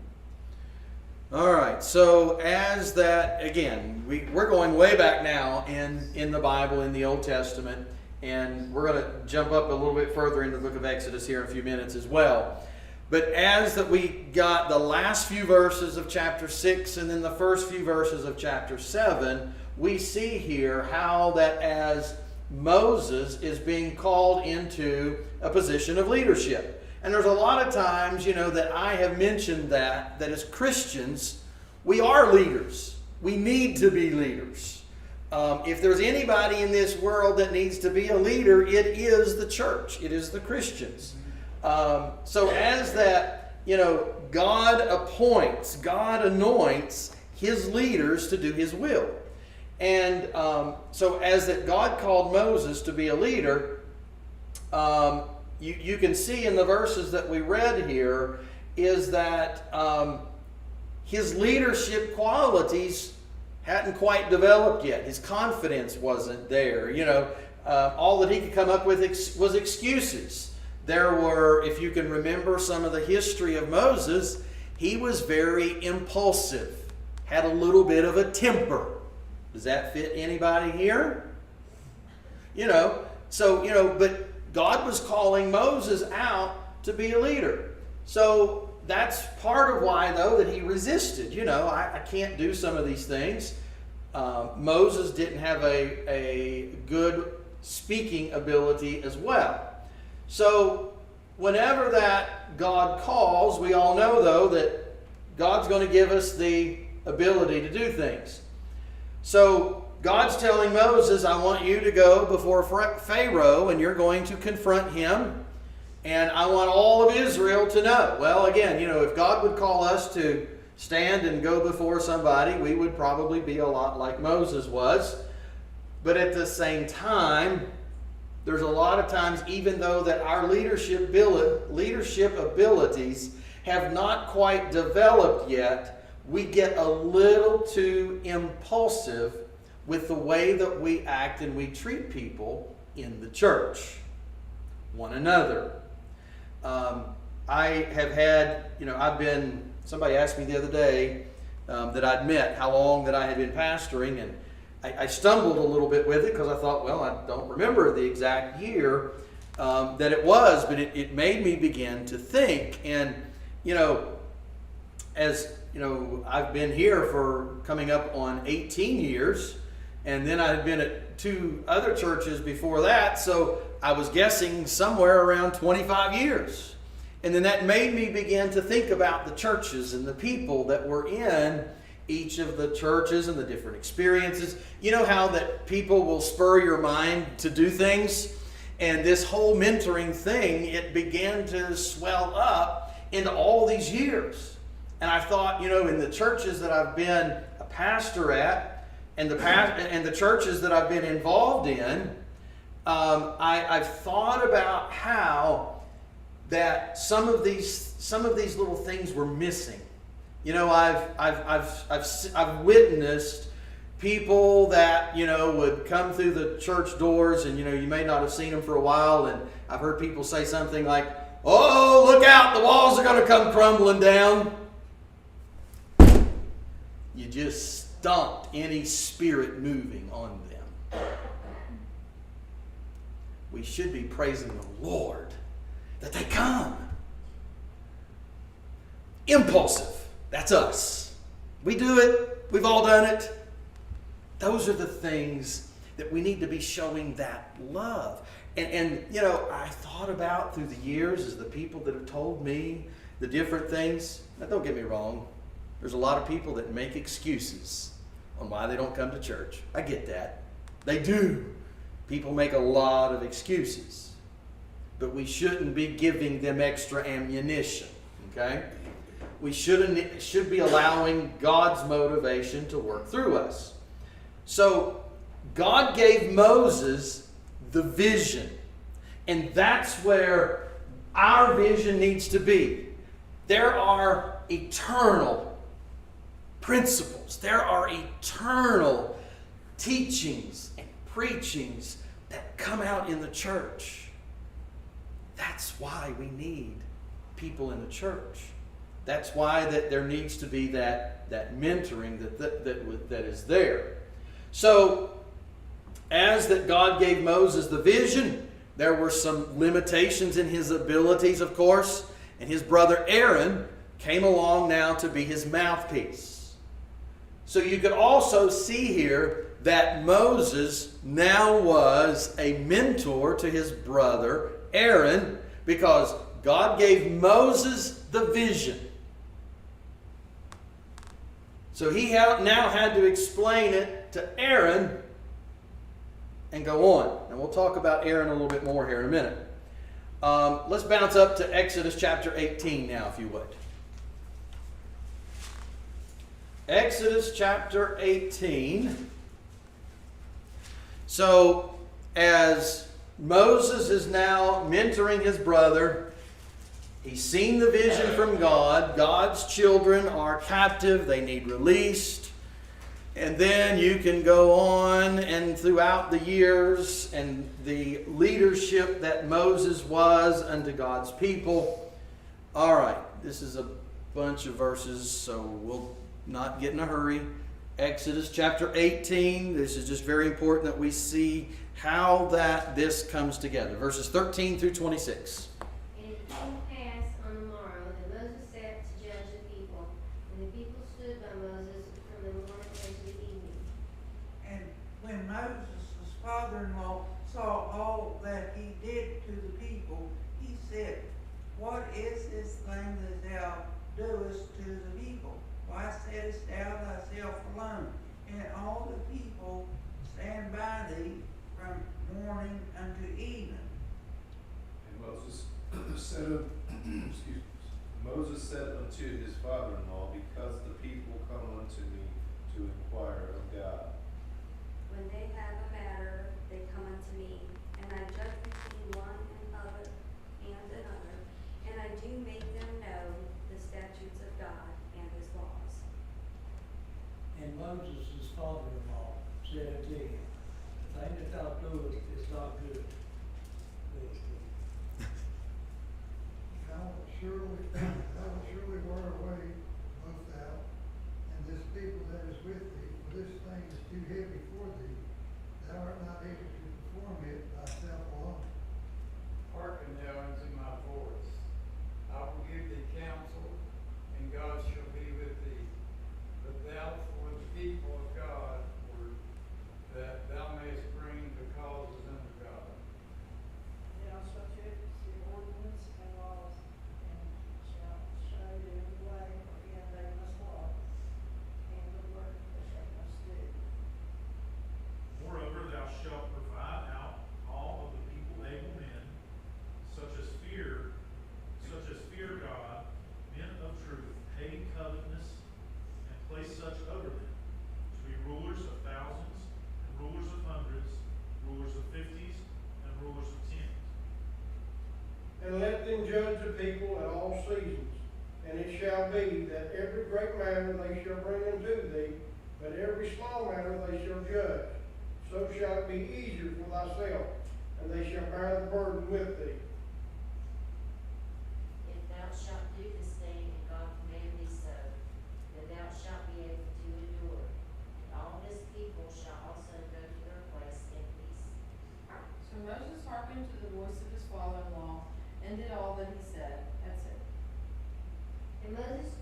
Speaker 5: All right, so as that, again, we're going way back now in the Bible, in the Old Testament, and we're going to jump up a little bit further into the book of Exodus here in a few minutes as well. But as that we got the last few verses of chapter 6 and then the first few verses of chapter 7, we see here how that as Moses is being called into a position of leadership. And there's a lot of times, that I have mentioned that as Christians, we are leaders. We need to be leaders. If there's anybody in this world that needs to be a leader, it is the church. It is the Christians. So as that, God appoints, God anoints His leaders to do His will. And so as that God called Moses to be a leader, you can see in the verses that we read here is that his leadership qualities hadn't quite developed yet. His confidence wasn't there. All that he could come up with was excuses. There were, if you can remember some of the history of Moses, he was very impulsive, had a little bit of a temper. Does that fit anybody here? But God was calling Moses out to be a leader. So that's part of why, though, that he resisted. I can't do some of these things. Moses didn't have a good speaking ability as well. So whenever that God calls, we all know, though, that God's going to give us the ability to do things. So God's telling Moses, I want you to go before Pharaoh and you're going to confront him. And I want all of Israel to know. Well, again, if God would call us to stand and go before somebody, we would probably be a lot like Moses was. But at the same time, there's a lot of times, even though that our leadership abilities have not quite developed yet, we get a little too impulsive with the way that we act and we treat people in the church, one another. I have had, somebody asked me the other day that I'd met how long that I had been pastoring, and I stumbled a little bit with it because I thought, well, I don't remember the exact year that it was, but it made me begin to think. And, as I've been here for coming up on 18 years, and then I had been at 2 other churches before that, so I was guessing somewhere around 25 years. And then that made me begin to think about the churches and the people that were in each of the churches and the different experiences. You know how that people will spur your mind to do things? And this whole mentoring thing, it began to swell up into all these years. And I thought, in the churches that I've been a pastor at and the churches that I've been involved in, I've thought about how that some of these little things were missing. I've witnessed people that would come through the church doors, and you may not have seen them for a while, and I've heard people say something like, "Oh, look out! The walls are going to come crumbling down." You just stomped any spirit moving on them. We should be praising the Lord that they come. Impulsive. That's us. We do it. We've all done it. Those are the things that we need to be showing that love. And I thought about through the years as the people that have told me the different things. Now, don't get me wrong. There's a lot of people that make excuses on why they don't come to church. I get that. They do. People make a lot of excuses. But we shouldn't be giving them extra ammunition. Okay? We should be allowing God's motivation to work through us. So God gave Moses the vision. And that's where our vision needs to be. There are eternal principles. There are eternal teachings and preachings that come out in the church. That's why we need people in the church. That's why that there needs to be that mentoring that is there. So, as that God gave Moses the vision, there were some limitations in his abilities, of course, and his brother Aaron came along now to be his mouthpiece. So you could also see here that Moses now was a mentor to his brother Aaron, because God gave Moses the vision. So he now had to explain it to Aaron and go on. And we'll talk about Aaron a little bit more here in a minute. Let's bounce up to Exodus chapter 18 now, if you would. Exodus chapter 18. So, as Moses is now mentoring his brother, he's seen the vision from God. God's children are captive. They need released. And then you can go on and throughout the years and the leadership that Moses was unto God's people. All right, this is a bunch of verses, so we'll not get in a hurry. Exodus chapter 18. This is just very important that we see how this comes together. Verses 13 through 26.
Speaker 2: And it came to pass on the morrow that Moses sat to judge the people, and the people stood by Moses from the morning unto the evening.
Speaker 6: And when Moses' father-in-law saw all that he did to the people, he said, What is this thing that thou doest to the people? Why sittest thou thyself alone? And all the people stand by thee from morning unto evening.
Speaker 12: And Moses said, Moses said unto his father-in-law, Because the people come unto me to inquire of God.
Speaker 13: When they have a matter, they come unto me, and I judge between one and another, and I do make them know the statutes of God and his laws.
Speaker 4: And Moses' father-in-law said unto him, The thing that thou doest is not good.
Speaker 11: Thou wilt surely wear away both thou and this people that is with thee, for this thing is too heavy for thee. Thou art not able to perform it thyself alone.
Speaker 14: Hearken thou unto my voice. I will give thee counsel, and God shall be with thee. But thou for the people of God, that thou mayest bring the causes unto God.
Speaker 13: Thou shalt judge the ordinance and laws, and shalt show them the way wherein they must walk, and the work that they must do.
Speaker 7: Moreover, thou shalt provide out all of the people able men, such as fear God, men of truth, hating covetousness, and place such over them, to be rulers of thousands, and rulers of hundreds, rulers of 50s, and rulers of 10s.
Speaker 1: And let them judge the people at all seasons. And it shall be that every great matter they shall bring unto thee, but every small matter they shall judge. So shall it be easier for thyself, and they shall bear the burden with thee.
Speaker 10: If thou shalt do this thing, and God command thee so, that thou shalt be able to endure, and all this people shall also go to their place in peace.
Speaker 9: So Moses hearkened to the voice of his father-in-law, and did all that he said. That's it.
Speaker 2: And Moses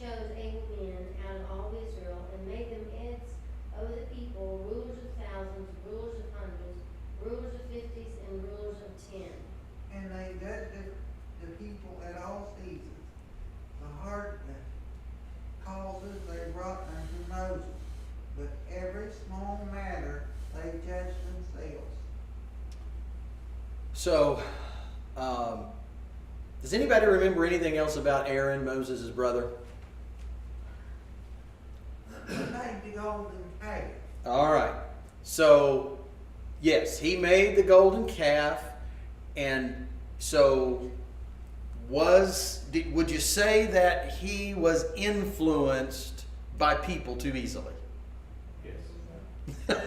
Speaker 2: chose able men out of all Israel, and made them heads over the people, rulers of thousands, rulers of hundreds, rulers of 50s, and rulers of 10.
Speaker 6: And they judged the people at all seasons. The hard causes they brought unto Moses, but every small matter they judged themselves.
Speaker 5: So, does anybody remember anything else about Aaron, Moses' brother?
Speaker 6: He made the golden calf.
Speaker 5: All right. So, yes, he made the golden calf. And so, would you say that he was influenced by people too easily?
Speaker 12: Yes.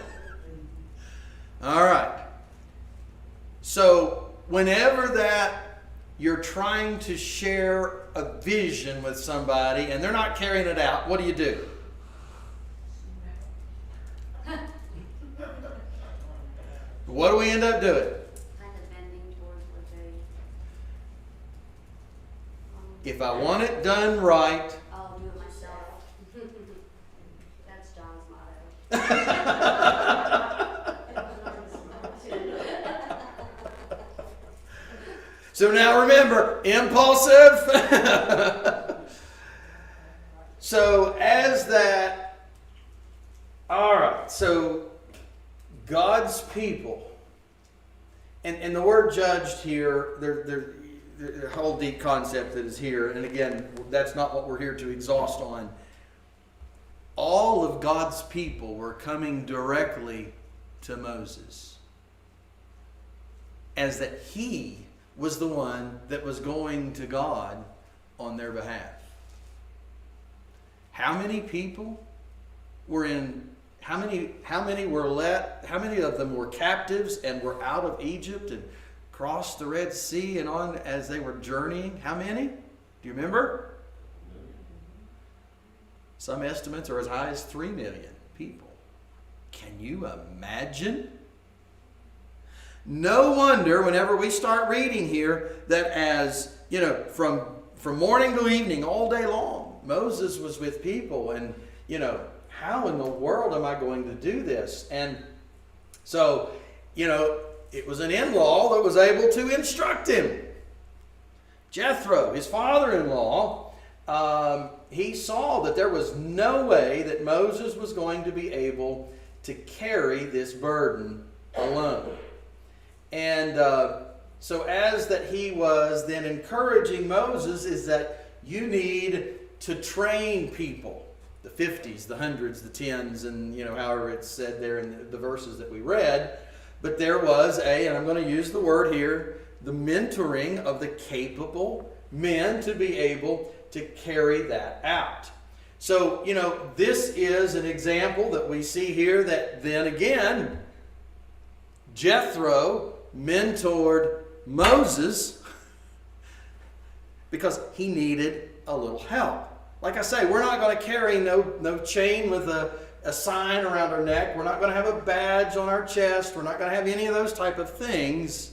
Speaker 5: All right. So whenever that you're trying to share a vision with somebody and they're not carrying it out, what do you do? What do we end up doing?
Speaker 13: Kind of bending towards what they.
Speaker 5: If I want it done right,
Speaker 13: I'll do it myself. That's John's motto.
Speaker 5: so now remember, impulsive. So as that, all right, so God's people, and the word judged here, there's a whole deep concept that is here, and again, that's not what we're here to exhaust on. All of God's people were coming directly to Moses, as that he was the one that was going to God on their behalf. How many people were in, how many were let, how many of them were captives and were out of Egypt and crossed the Red Sea and on as they were journeying? How many? Do you remember? Some estimates are as high as 3 million people. Can you imagine? No wonder whenever we start reading here that as, you know, from morning to evening, all day long, Moses was with people and, you know, how in the world am I going to do this? And so, you know, it was an in-law that was able to instruct him. Jethro, his father-in-law, he saw that there was no way that Moses was going to be able to carry this burden alone. And so as that he was then encouraging Moses is that you need to train people. The 50s, the 100s, the 10s, and you know, however it's said there in the verses that we read. But there was and I'm going to use the word here, the mentoring of the capable men to be able to carry that out. So, you know, this is an example that we see here that then again, Jethro mentored Moses because he needed a little help. Like I say, we're not going to carry no chain with a sign around our neck. We're not going to have a badge on our chest. We're not going to have any of those type of things.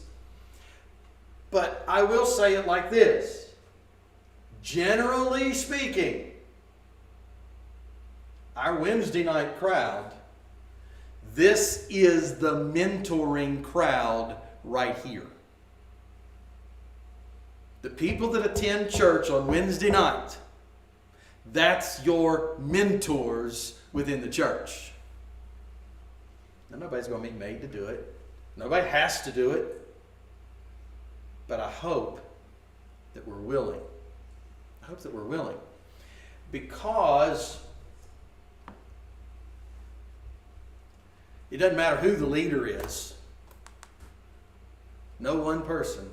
Speaker 5: But I will say it like this. Generally speaking, our Wednesday night crowd, this is the mentoring crowd right here. The people that attend church on Wednesday night, that's your mentors within the church. Now, nobody's going to be made to do it. Nobody has to do it. But I hope that we're willing. I hope that we're willing. Because it doesn't matter who the leader is. No one person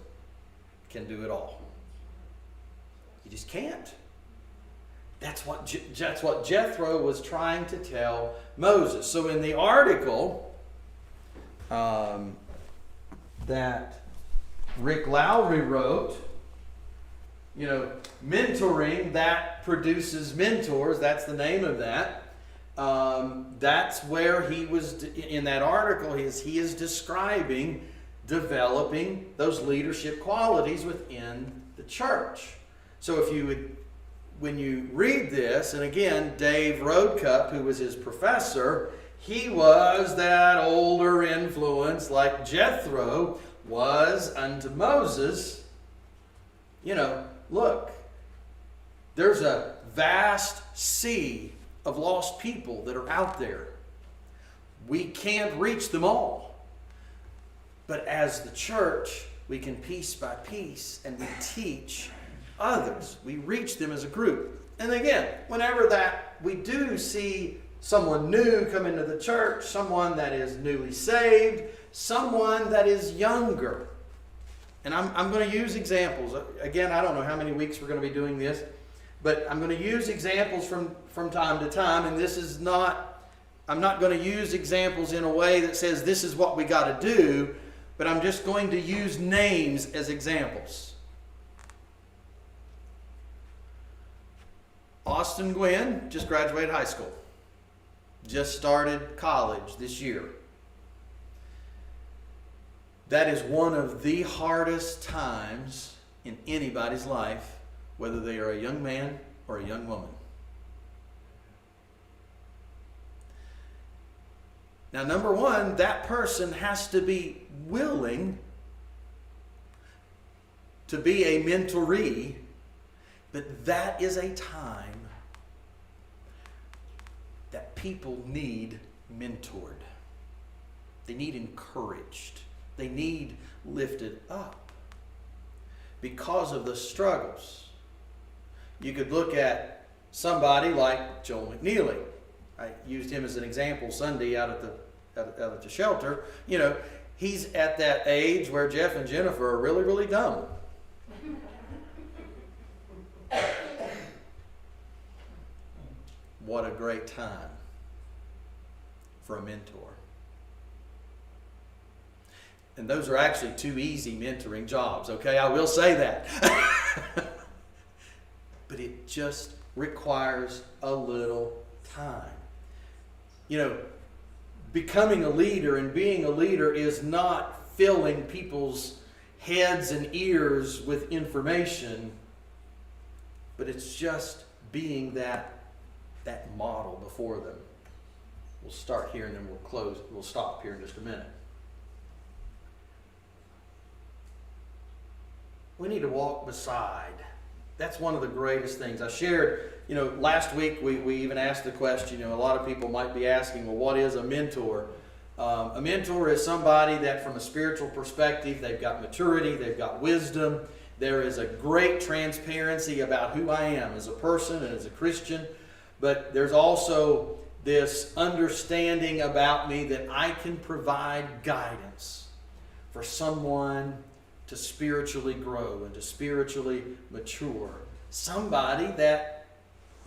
Speaker 5: can do it all. You just can't. That's what Jethro was trying to tell Moses. So in the article that Rick Lowry wrote, you know, mentoring that produces mentors. That's the name of that. That's where he was in that article. He is describing developing those leadership qualities within the church. So if you would, when you read this, and again, Dave Roadcup, who was his professor, he was that older influence like Jethro was unto Moses. You know, look, there's a vast sea of lost people that are out there. We can't reach them all. But as the church, we can piece by piece, and we teach others. We reach them as a group. And again, whenever that we do see someone new come into the church, someone that is newly saved, someone that is younger. And I'm going to use examples. Again, I don't know how many weeks we're going to be doing this, but I'm going to use examples from time to time, and this is not I'm not going to use examples in a way that says this is what we got to do, but I'm just going to use names as examples. Austin Gwynn just graduated high school. Just started college this year. That is one of the hardest times in anybody's life, whether they are a young man or a young woman. Now, number one, that person has to be willing to be a mentoree, but that is a time that people need mentored. They need encouraged. They need lifted up because of the struggles. You could look at somebody like Joel McNeely. I used him as an example Sunday out at the shelter. You know, he's at that age where Jeff and Jennifer are really, really dumb. What a great time for a mentor. And those are actually two easy mentoring jobs, okay? I will say that. But it just requires a little time. You know, becoming a leader and being a leader is not filling people's heads and ears with information, but it's just being that model before them. We'll start here and then we'll stop here in just a minute. We need to walk beside. That's one of the greatest things. I shared, last week we even asked the question, a lot of people might be asking, well, what is a mentor? A mentor is somebody that from a spiritual perspective, they've got maturity, they've got wisdom. There is a great transparency about who I am as a person and as a Christian. But there's also this understanding about me that I can provide guidance for someone to spiritually grow and to spiritually mature. Somebody that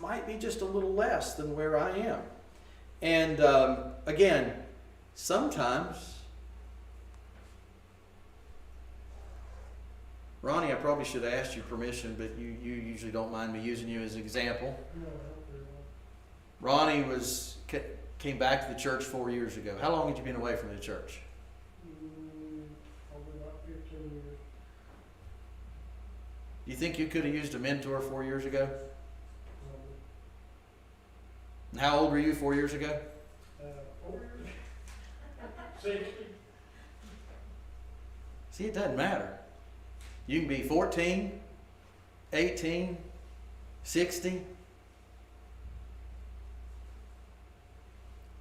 Speaker 5: might be just a little less than where I am. And again, sometimes, Ronnie, I probably should have asked you permission, but you usually don't mind me using you as an example. Ronnie came back to the church 4 years ago. How long had you been away from the church?
Speaker 1: Probably about 15 years.
Speaker 5: Do you think you could have used a mentor 4 years ago? And how old were you 4 years ago?
Speaker 1: 4 years? 60.
Speaker 5: See, it doesn't matter. You can be 14, 18, 60.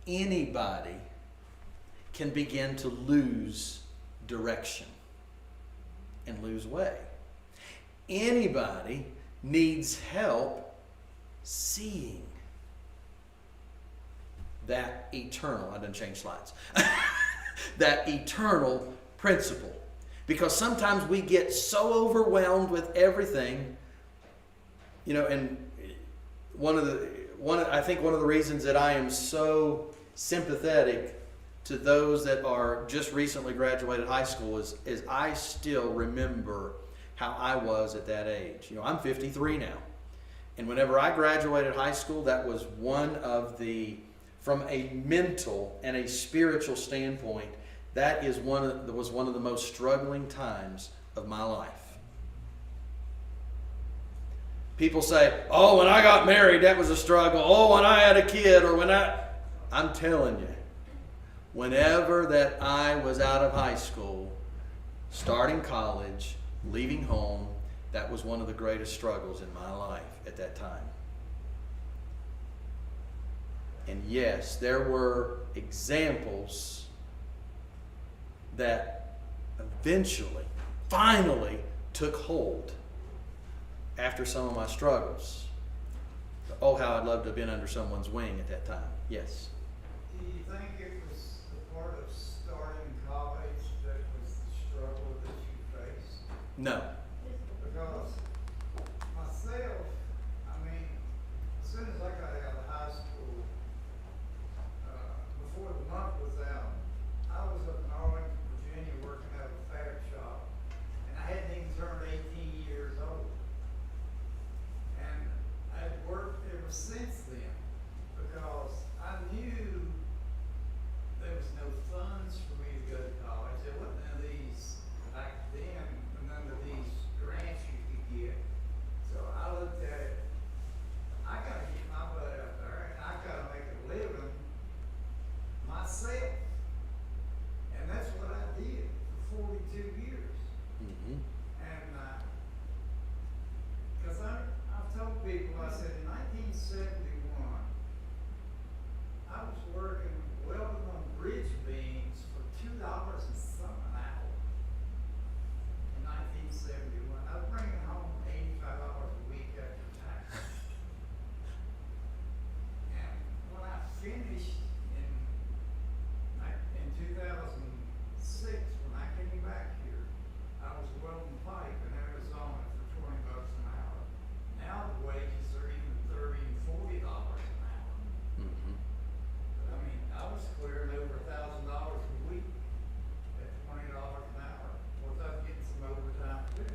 Speaker 5: Anybody can begin to lose direction and lose way. Anybody needs help seeing that eternal, I didn't change slides, that eternal principle. Because sometimes we get so overwhelmed with everything, and I think one of the reasons that I am so sympathetic to those that are just recently graduated high school is I still remember how I was at that age. I'm 53 now. And whenever I graduated high school, that was from a mental and a spiritual standpoint, that was one of the most struggling times of my life. People say, oh, when I got married, that was a struggle. Oh, when I had a kid, I'm telling you, whenever that I was out of high school, starting college, leaving home, that was one of the greatest struggles in my life at that time. And yes, there were examples that finally took hold after some of my struggles. Oh, how I'd love to have been under someone's wing at that time. Yes.
Speaker 14: Do you think it was the part of starting college that was the struggle that you faced?
Speaker 5: No.
Speaker 14: Because myself, as soon as I got out of high school, before the month was out, I was up in Arlington, Virginia, working at a fab shop, and I hadn't even turned 18 years old. And I'd worked ever since then, because I knew there was no funds for me to go to college. There wasn't none of these, back then, none of these grants you could get. So I looked at it, I gotta get my butt out there, and I gotta make a living myself. And that's what I did for 42 years.
Speaker 5: Mm-hmm.
Speaker 14: And, cause I've told people, I said in 1971, I was working welding on bridge beams for $2 and some an hour. In 1971, I was bringing home $85 a week after tax. And when I finished in 2006, when I came back here, I was welding pipe in Arizona for $20 an hour. Now the wages are even $30 and $40 an hour.
Speaker 5: Mm-hmm.
Speaker 14: But I mean, I was clearing over $1,000 a week at $20 an hour. Was I getting some overtime too?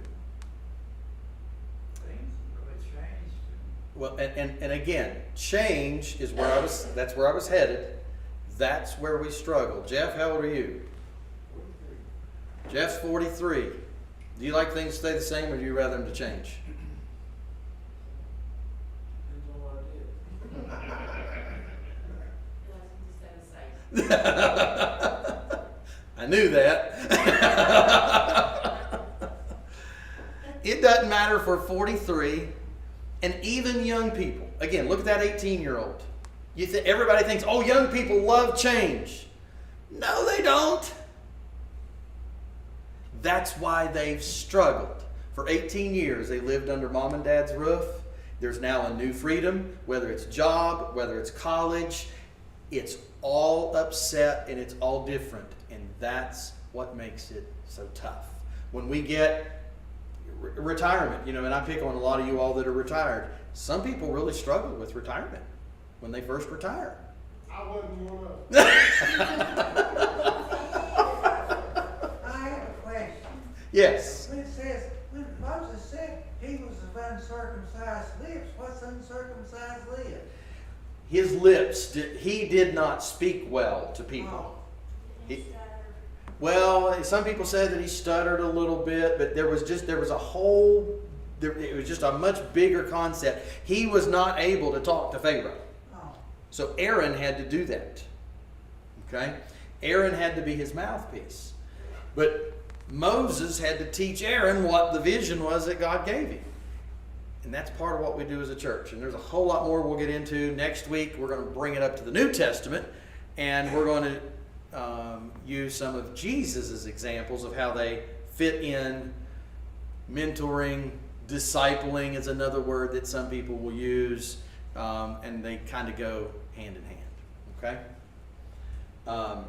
Speaker 14: Things really changed.
Speaker 5: Well, and again, change is where that's where I was headed. That's where we struggle. Jeff, how old are you? Jeff's 43. Do you like things to stay the same, or do you rather them to change?
Speaker 3: Depends on what it is.
Speaker 5: I knew that. It doesn't matter for 43 and even young people. Again, look at that 18-year-old. Everybody thinks, oh, young people love change. No, they don't. That's why they've struggled. For 18 years, they lived under mom and dad's roof. There's now a new freedom, whether it's job, whether it's college. It's all upset and it's all different. And that's what makes it so tough. When we get retirement, and I pick on a lot of you all that are retired. Some people really struggle with retirement when they first retire.
Speaker 1: I wasn't one of them.
Speaker 6: I have a question.
Speaker 5: Yes.
Speaker 6: When it says, when Moses said he was of uncircumcised lips, what's uncircumcised lips?
Speaker 5: His lips, he did not speak well to people. Well, some people say that he stuttered a little bit, but it was just a much bigger concept. He was not able to talk to Pharaoh. So Aaron had to do that. Okay? Aaron had to be his mouthpiece. But Moses had to teach Aaron what the vision was that God gave him. And that's part of what we do as a church. And there's a whole lot more we'll get into. Next week, we're going to bring it up to the New Testament. And we're going to use some of Jesus' examples of how they fit in. Mentoring, discipling is another word that some people will use. And they kind of go hand in hand. Okay?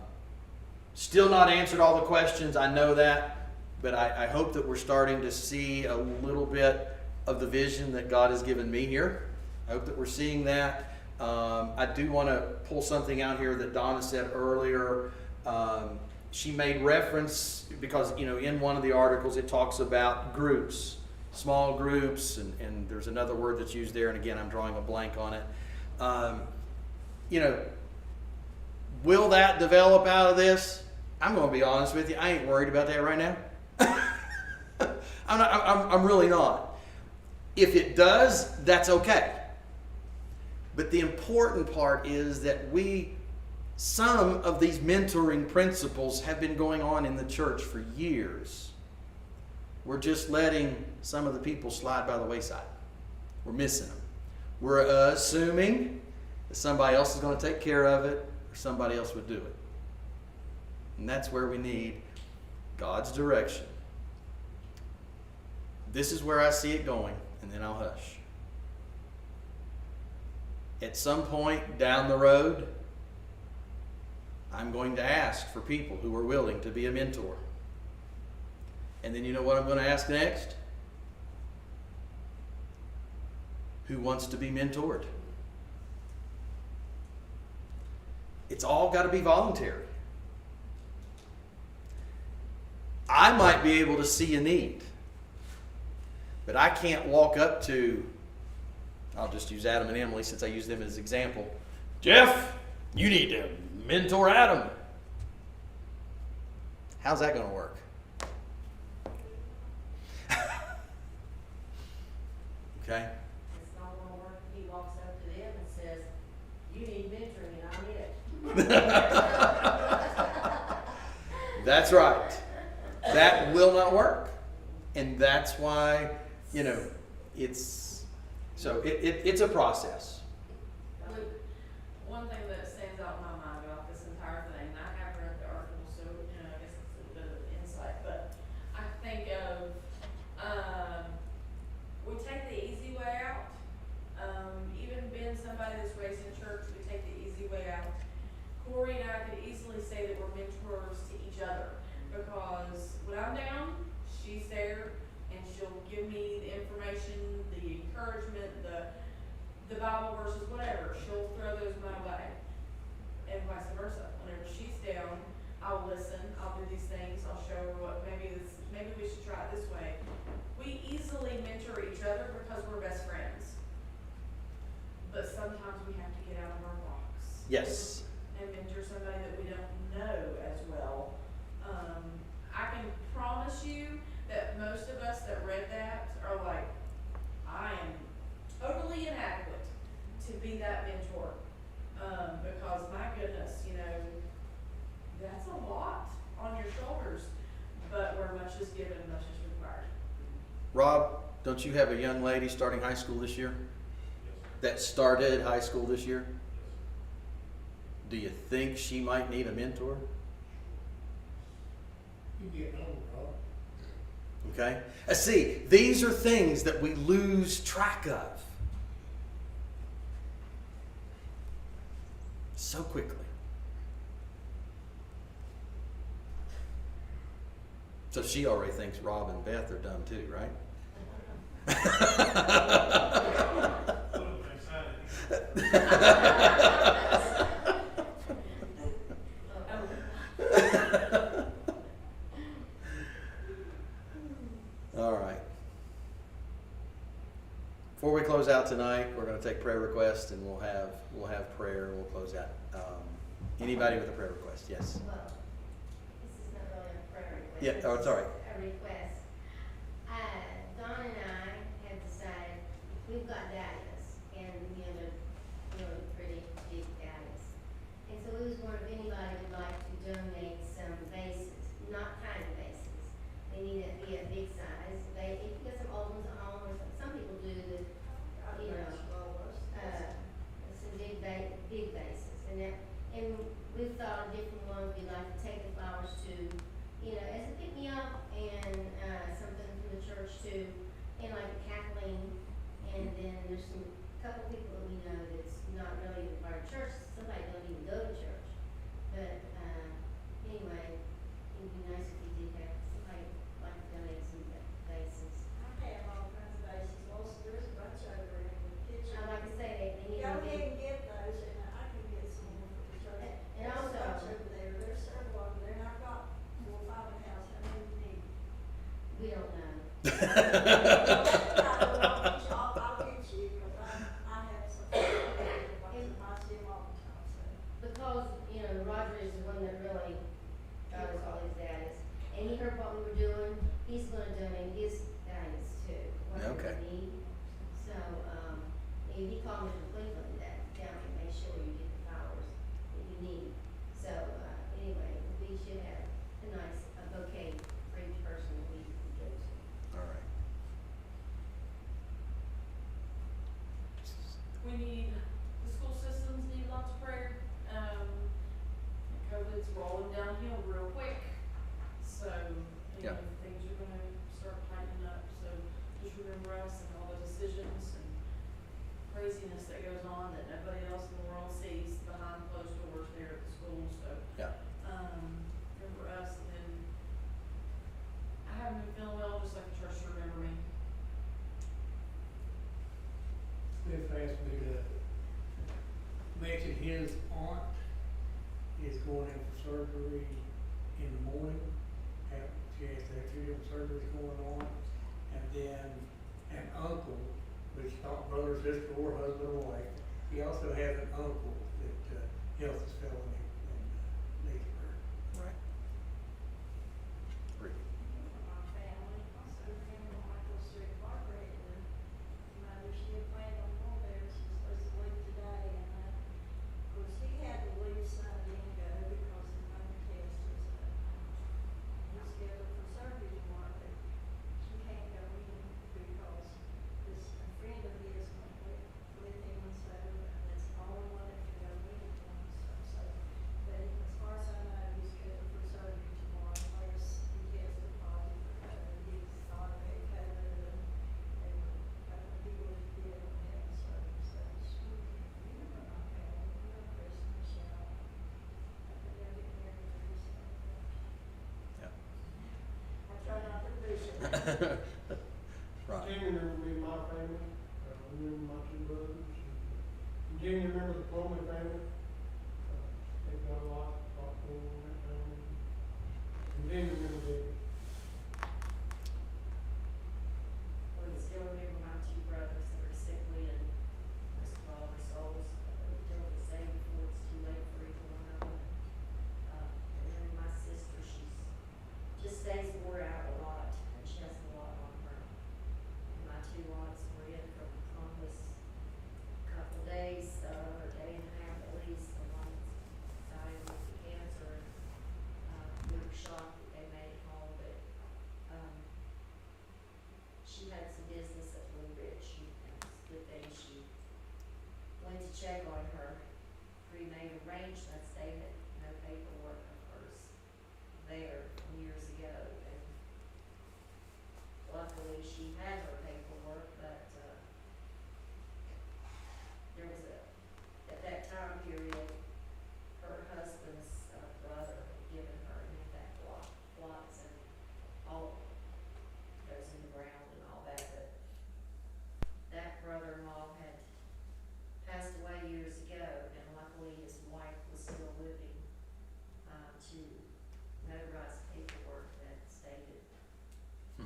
Speaker 5: Still not answered all the questions. I know that. But I hope that we're starting to see a little bit of the vision that God has given me here. I hope that we're seeing that. I do want to pull something out here that Donna said earlier. She made reference, because in one of the articles it talks about groups, small groups, and there's another word that's used there, and again I'm drawing a blank on it. Will that develop out of this? I'm going to be honest with you, I ain't worried about that right now. I'm really not. If it does, that's okay. But the important part is that some of these mentoring principles have been going on in the church for years. We're just letting some of the people slide by the wayside. We're missing them. We're assuming that somebody else is going to take care of it, or somebody else would do it. And that's where we need God's direction. This is where I see it going, and then I'll hush. At some point down the road, I'm going to ask for people who are willing to be a mentor. And then you know what I'm going to ask next? Who wants to be mentored? it's all got to be voluntary. I might be able to see a need, but I can't walk up to, I'll just use Adam and Emily since I use them as example. Jeff, you need to mentor Adam. How's that going to work? Okay?
Speaker 10: It's not gonna work if he walks up to them and says, you need mentoring and I'm it.
Speaker 5: That's right. That will not work. And that's why, you know, it's a process.
Speaker 9: One thing that stands out in my mind about this entire thing, and I have read the article, so, you know, I guess it's a bit of insight, but I think of, we take the easy way out. Even being somebody that's raised in church, we take the easy way out. Corey and I could easily say that we're mentors to each other, because when I'm down, she's there, and she'll give me the information, the encouragement, the Bible verses, whatever. She'll throw those my way, and vice versa. Whenever she's down, I'll listen. I'll do these things. I'll show her what maybe we should try it this way. We easily mentor each other because we're best friends, but sometimes we have to get out of our box.
Speaker 5: Yes.
Speaker 9: And mentor somebody that we don't know as well. I can promise you that most of us that read that are like, I am totally inadequate to be that mentor. Because my goodness, you know, that's a lot on your shoulders, but where much is given, much is required.
Speaker 5: Rob, don't you have a young lady starting high school this year? That started high school this year? Do you think she might need a mentor?
Speaker 1: You get old, Rob.
Speaker 5: Okay? See, these are things that we lose track of so quickly. So she already thinks Rob and Beth are done too, right? All right. Before we close out tonight, we're going to take prayer requests, and we'll have prayer. We'll close out. Anybody with a prayer request? Yes.
Speaker 2: Well, this is not really a prayer request.
Speaker 5: Yeah. Oh, it's all right.
Speaker 2: A request. Don and I have decided, we've got dahlias, and, you know, they're really pretty big dahlias. And so we was wondering if anybody would like to donate some vases, not tiny vases. They need to be a big size. If you got some old ones at home, or some people do the, you know, some big vases. And we've thought of different ones we'd like to take the flowers to, you know, as a pick-me-up, and something from the church too, and like Kathleen. And then there's some couple people that we know that's not really even part of church. Somebody don't even go to church. But anyway, it'd be nice if you did have somebody like to donate some vases.
Speaker 8: I have all kinds of vases, there's a bunch over in the kitchen.
Speaker 2: Like I say, they need
Speaker 8: Go
Speaker 2: to be.
Speaker 8: ahead and get those, and I can get some more for the church.
Speaker 2: And
Speaker 8: There's a
Speaker 2: also-
Speaker 8: bunch over there, there's several over there, and I've got 4 or 5 in the house, how many do you need?
Speaker 2: We don't know.
Speaker 8: I'll get you, because I have some, I see them all the time, so.
Speaker 2: Because, you know, Roger is the one that really got us all these dahlias. And he heard what we were doing, he's gonna donate his dahlias too, whatever
Speaker 5: Okay.
Speaker 2: we need. So, he called me from Cleveland down to make sure you get the flowers that you need. So, anyway, we should have a bouquet for each person that we go to.
Speaker 5: All right.
Speaker 9: The school systems need lots of prayer. COVID's rolling downhill real quick, so, you
Speaker 5: Yeah.
Speaker 9: know, things are gonna start tightening up, so just remember us and all the decisions and craziness that goes on that nobody else in the world sees behind closed doors there at the school, so.
Speaker 5: Yeah.
Speaker 9: Remember us, and then I haven't been feeling well, just like the church to remember me.
Speaker 4: Cliff asked me to mention his aunt, going in for surgery in the morning. She has to have 2 different surgeries going on. And then an uncle, which is not brother, sister, or husband or wife, he also has an uncle that, health is failing him in Leesburg.
Speaker 5: Right. Great.
Speaker 8: My family, also remember Michael Street Incorporated, and mother, she had planned on going there, she was supposed to leave today, and, of course, he had to leave Sunday and go because his own test was, he's scheduled for surgery tomorrow, but she can't go in because this, a friend of his went with him, and so that's the only one that can go in, so, but as far as I know, he's scheduled for surgery tomorrow, unless he tested positive for COVID. He's thought of it, COVID, and he was dead when he had the surgery, so she, remember my family, Christmas, you know. I think they'll get married pretty soon.
Speaker 5: Yeah.
Speaker 8: I try not to push it.
Speaker 5: Right.
Speaker 1: Jamie remember me and my family, remember my 2 brothers. And Jamie remember the Plumley family. They've got a lot going on in that family. And Jamie remember David.
Speaker 10: Well, you still remember my 2 brothers that are sickly and rest of all their souls. They'll be saved before it's too late for either one of them. And then my sister, just stays wore out a lot, and she has a lot on her. And my 2 aunts were in from Columbus a couple days, or a day and a half at least. The one died with cancer, and we were shocked that they made it home, but she had some business at Blue Ridge, and it was a good thing she went to check on her. Pre-made arrangements, they had no paperwork of hers there from years ago, and luckily she had her paperwork, but, there was at that time period, her husband's, brother had given her impact blocks and all goes in the ground and all that, but that brother-in-law had passed away years ago, and luckily his wife was still living, to notarize paperwork that stated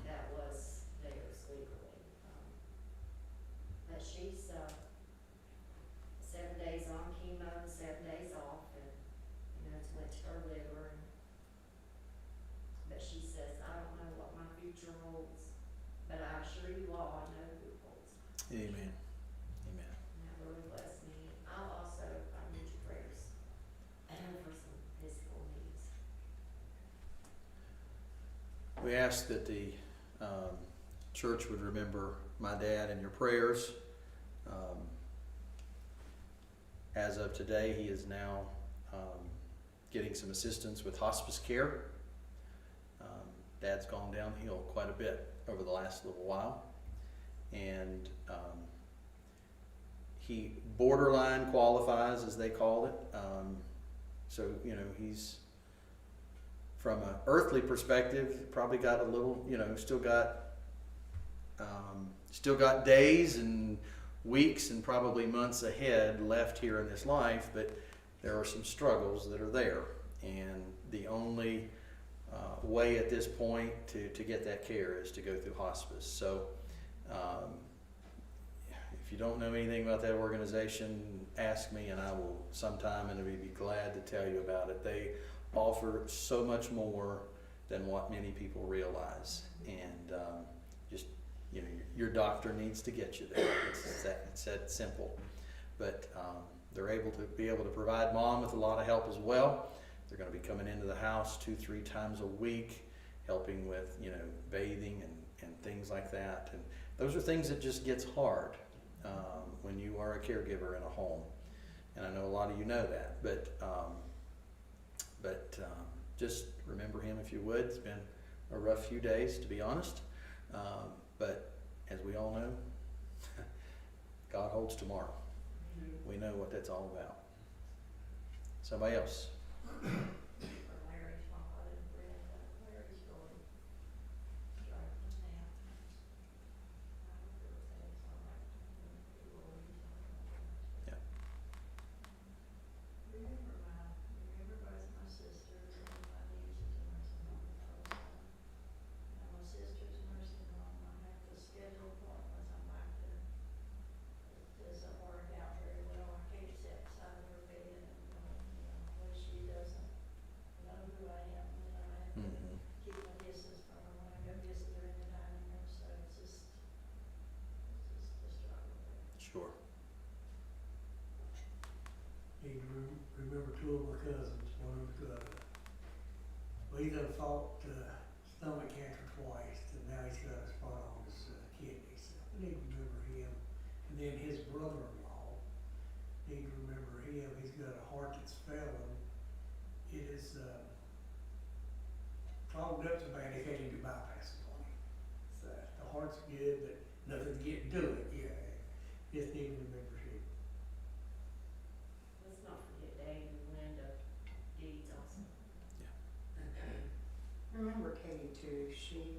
Speaker 10: that was theirs legally. But she's, 7 days on chemo and 7 days off, and, it's went to her liver, but she says, I don't know what my future holds, but I assure you all, I know who it holds.
Speaker 5: Amen. Amen.
Speaker 10: And that really blessed me. I'll also, I need your prayers, for some physical needs.
Speaker 5: We ask that the church would remember my dad in your prayers. As of today, he is now getting some assistance with hospice care. Dad's gone downhill quite a bit over the last little while, and he borderline qualifies, as they call it. So, he's, from an earthly perspective, probably got a little, still got days and weeks and probably months ahead left here in this life, but there are some struggles that are there, and the only way at this point to get that care is to go through hospice. So if you don't know anything about that organization, ask me and I will sometime, and I'll be glad to tell you about it. They offer so much more than what many people realize, and your doctor needs to get you there. It's that simple. But they're able to provide Mom with a lot of help as well. They're going to be coming into the house 2-3 times a week, helping with bathing and things like that. And those are things that just gets hard when you are a caregiver in a home. And I know a lot of you know that, but just remember him if you would. It's been a rough few days, to be honest. But as we all know, God holds tomorrow. We know what that's all about. Somebody else.
Speaker 8: For Larry's mom and Brenda, Larry's going struggling now. I don't know if that's all right.
Speaker 5: Yeah.
Speaker 8: Remember both my
Speaker 5: Sure.
Speaker 4: Need to remember two of my cousins, one of them, well, he done fought, stomach cancer twice, and now he's got a spot on his, kidney, so I need to remember him. And then his brother-in-law, need to remember him, he's got a heart that's failing. It is, clogged up so bad they can't even do bypasses on him. So, the heart's good, but nothing to get to it, yeah, just need to remember him.
Speaker 10: Let's not forget Dave and Linda Deeds also.
Speaker 15: Remember Katie too, she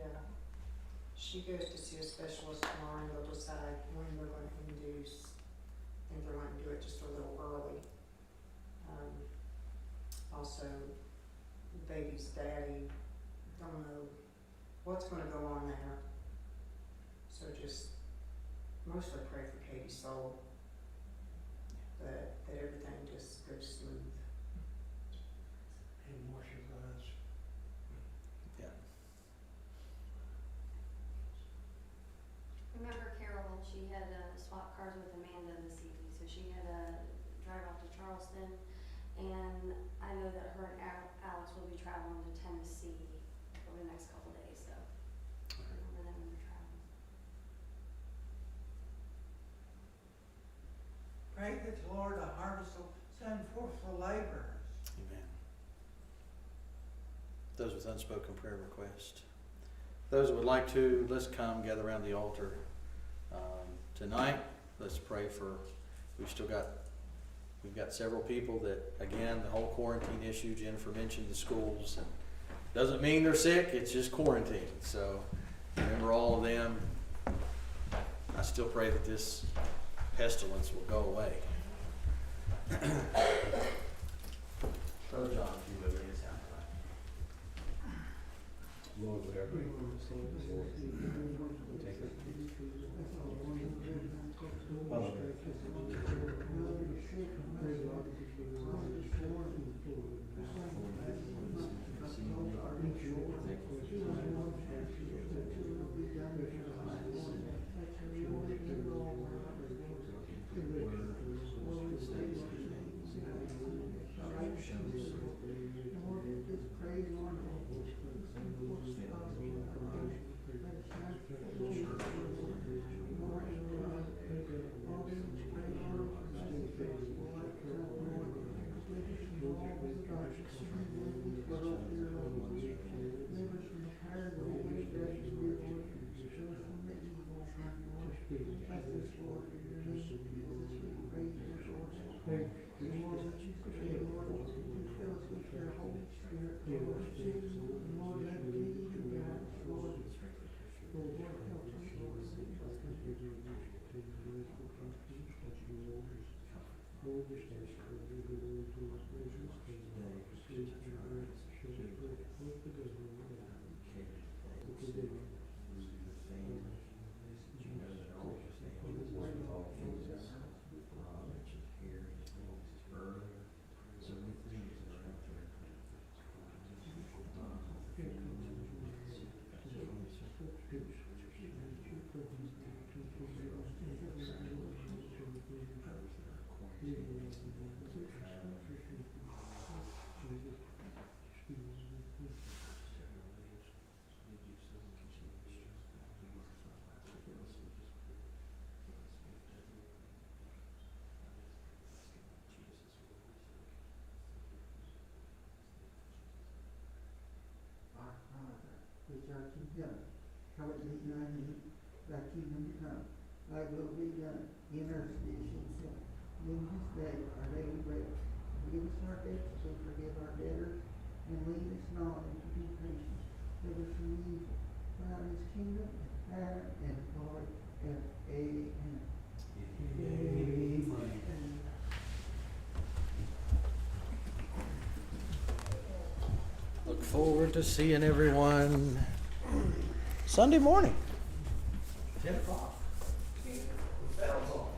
Speaker 15: goes to see a specialist tomorrow and they'll decide when they're gonna induce. I think they're going to do it just a little early. Also, the baby's daddy, don't know what's gonna go on there. So just mostly pray for Katie's soul, that everything just goes smooth.
Speaker 4: And wash his eyes.
Speaker 5: Yeah.
Speaker 13: Remember Carol, she had swap cars with Amanda this evening, so she had to drive off to Charleston. And I know that her and Alex will be traveling to Tennessee over the next couple days, so remember them when they're traveling.
Speaker 6: Pray that the Lord, the harvest will send forth the laborers.
Speaker 5: Amen. Those with unspoken prayer requests. Those that would like to, let's come gather around the altar tonight. Let's pray for, we've got several people that, again, the whole quarantine issue, Jennifer mentioned the schools. And doesn't mean they're sick, it's just quarantine. So remember all of them. I still pray that this pestilence will go away. Brother John, if you would lead us out.
Speaker 12: Lord, whatever.
Speaker 11: Which art in heaven, hallowed be thy name, thy kingdom come, thy will be done, in earth as it is in heaven. Give us this day our daily bread, forgive us our debts, as we forgive our debtors, and lead us not into temptation, deliver us from evil. For thine is the kingdom, and power, and glory, and amen. Amen.
Speaker 5: Look forward to seeing everyone Sunday morning. 10 o'clock. Bells on.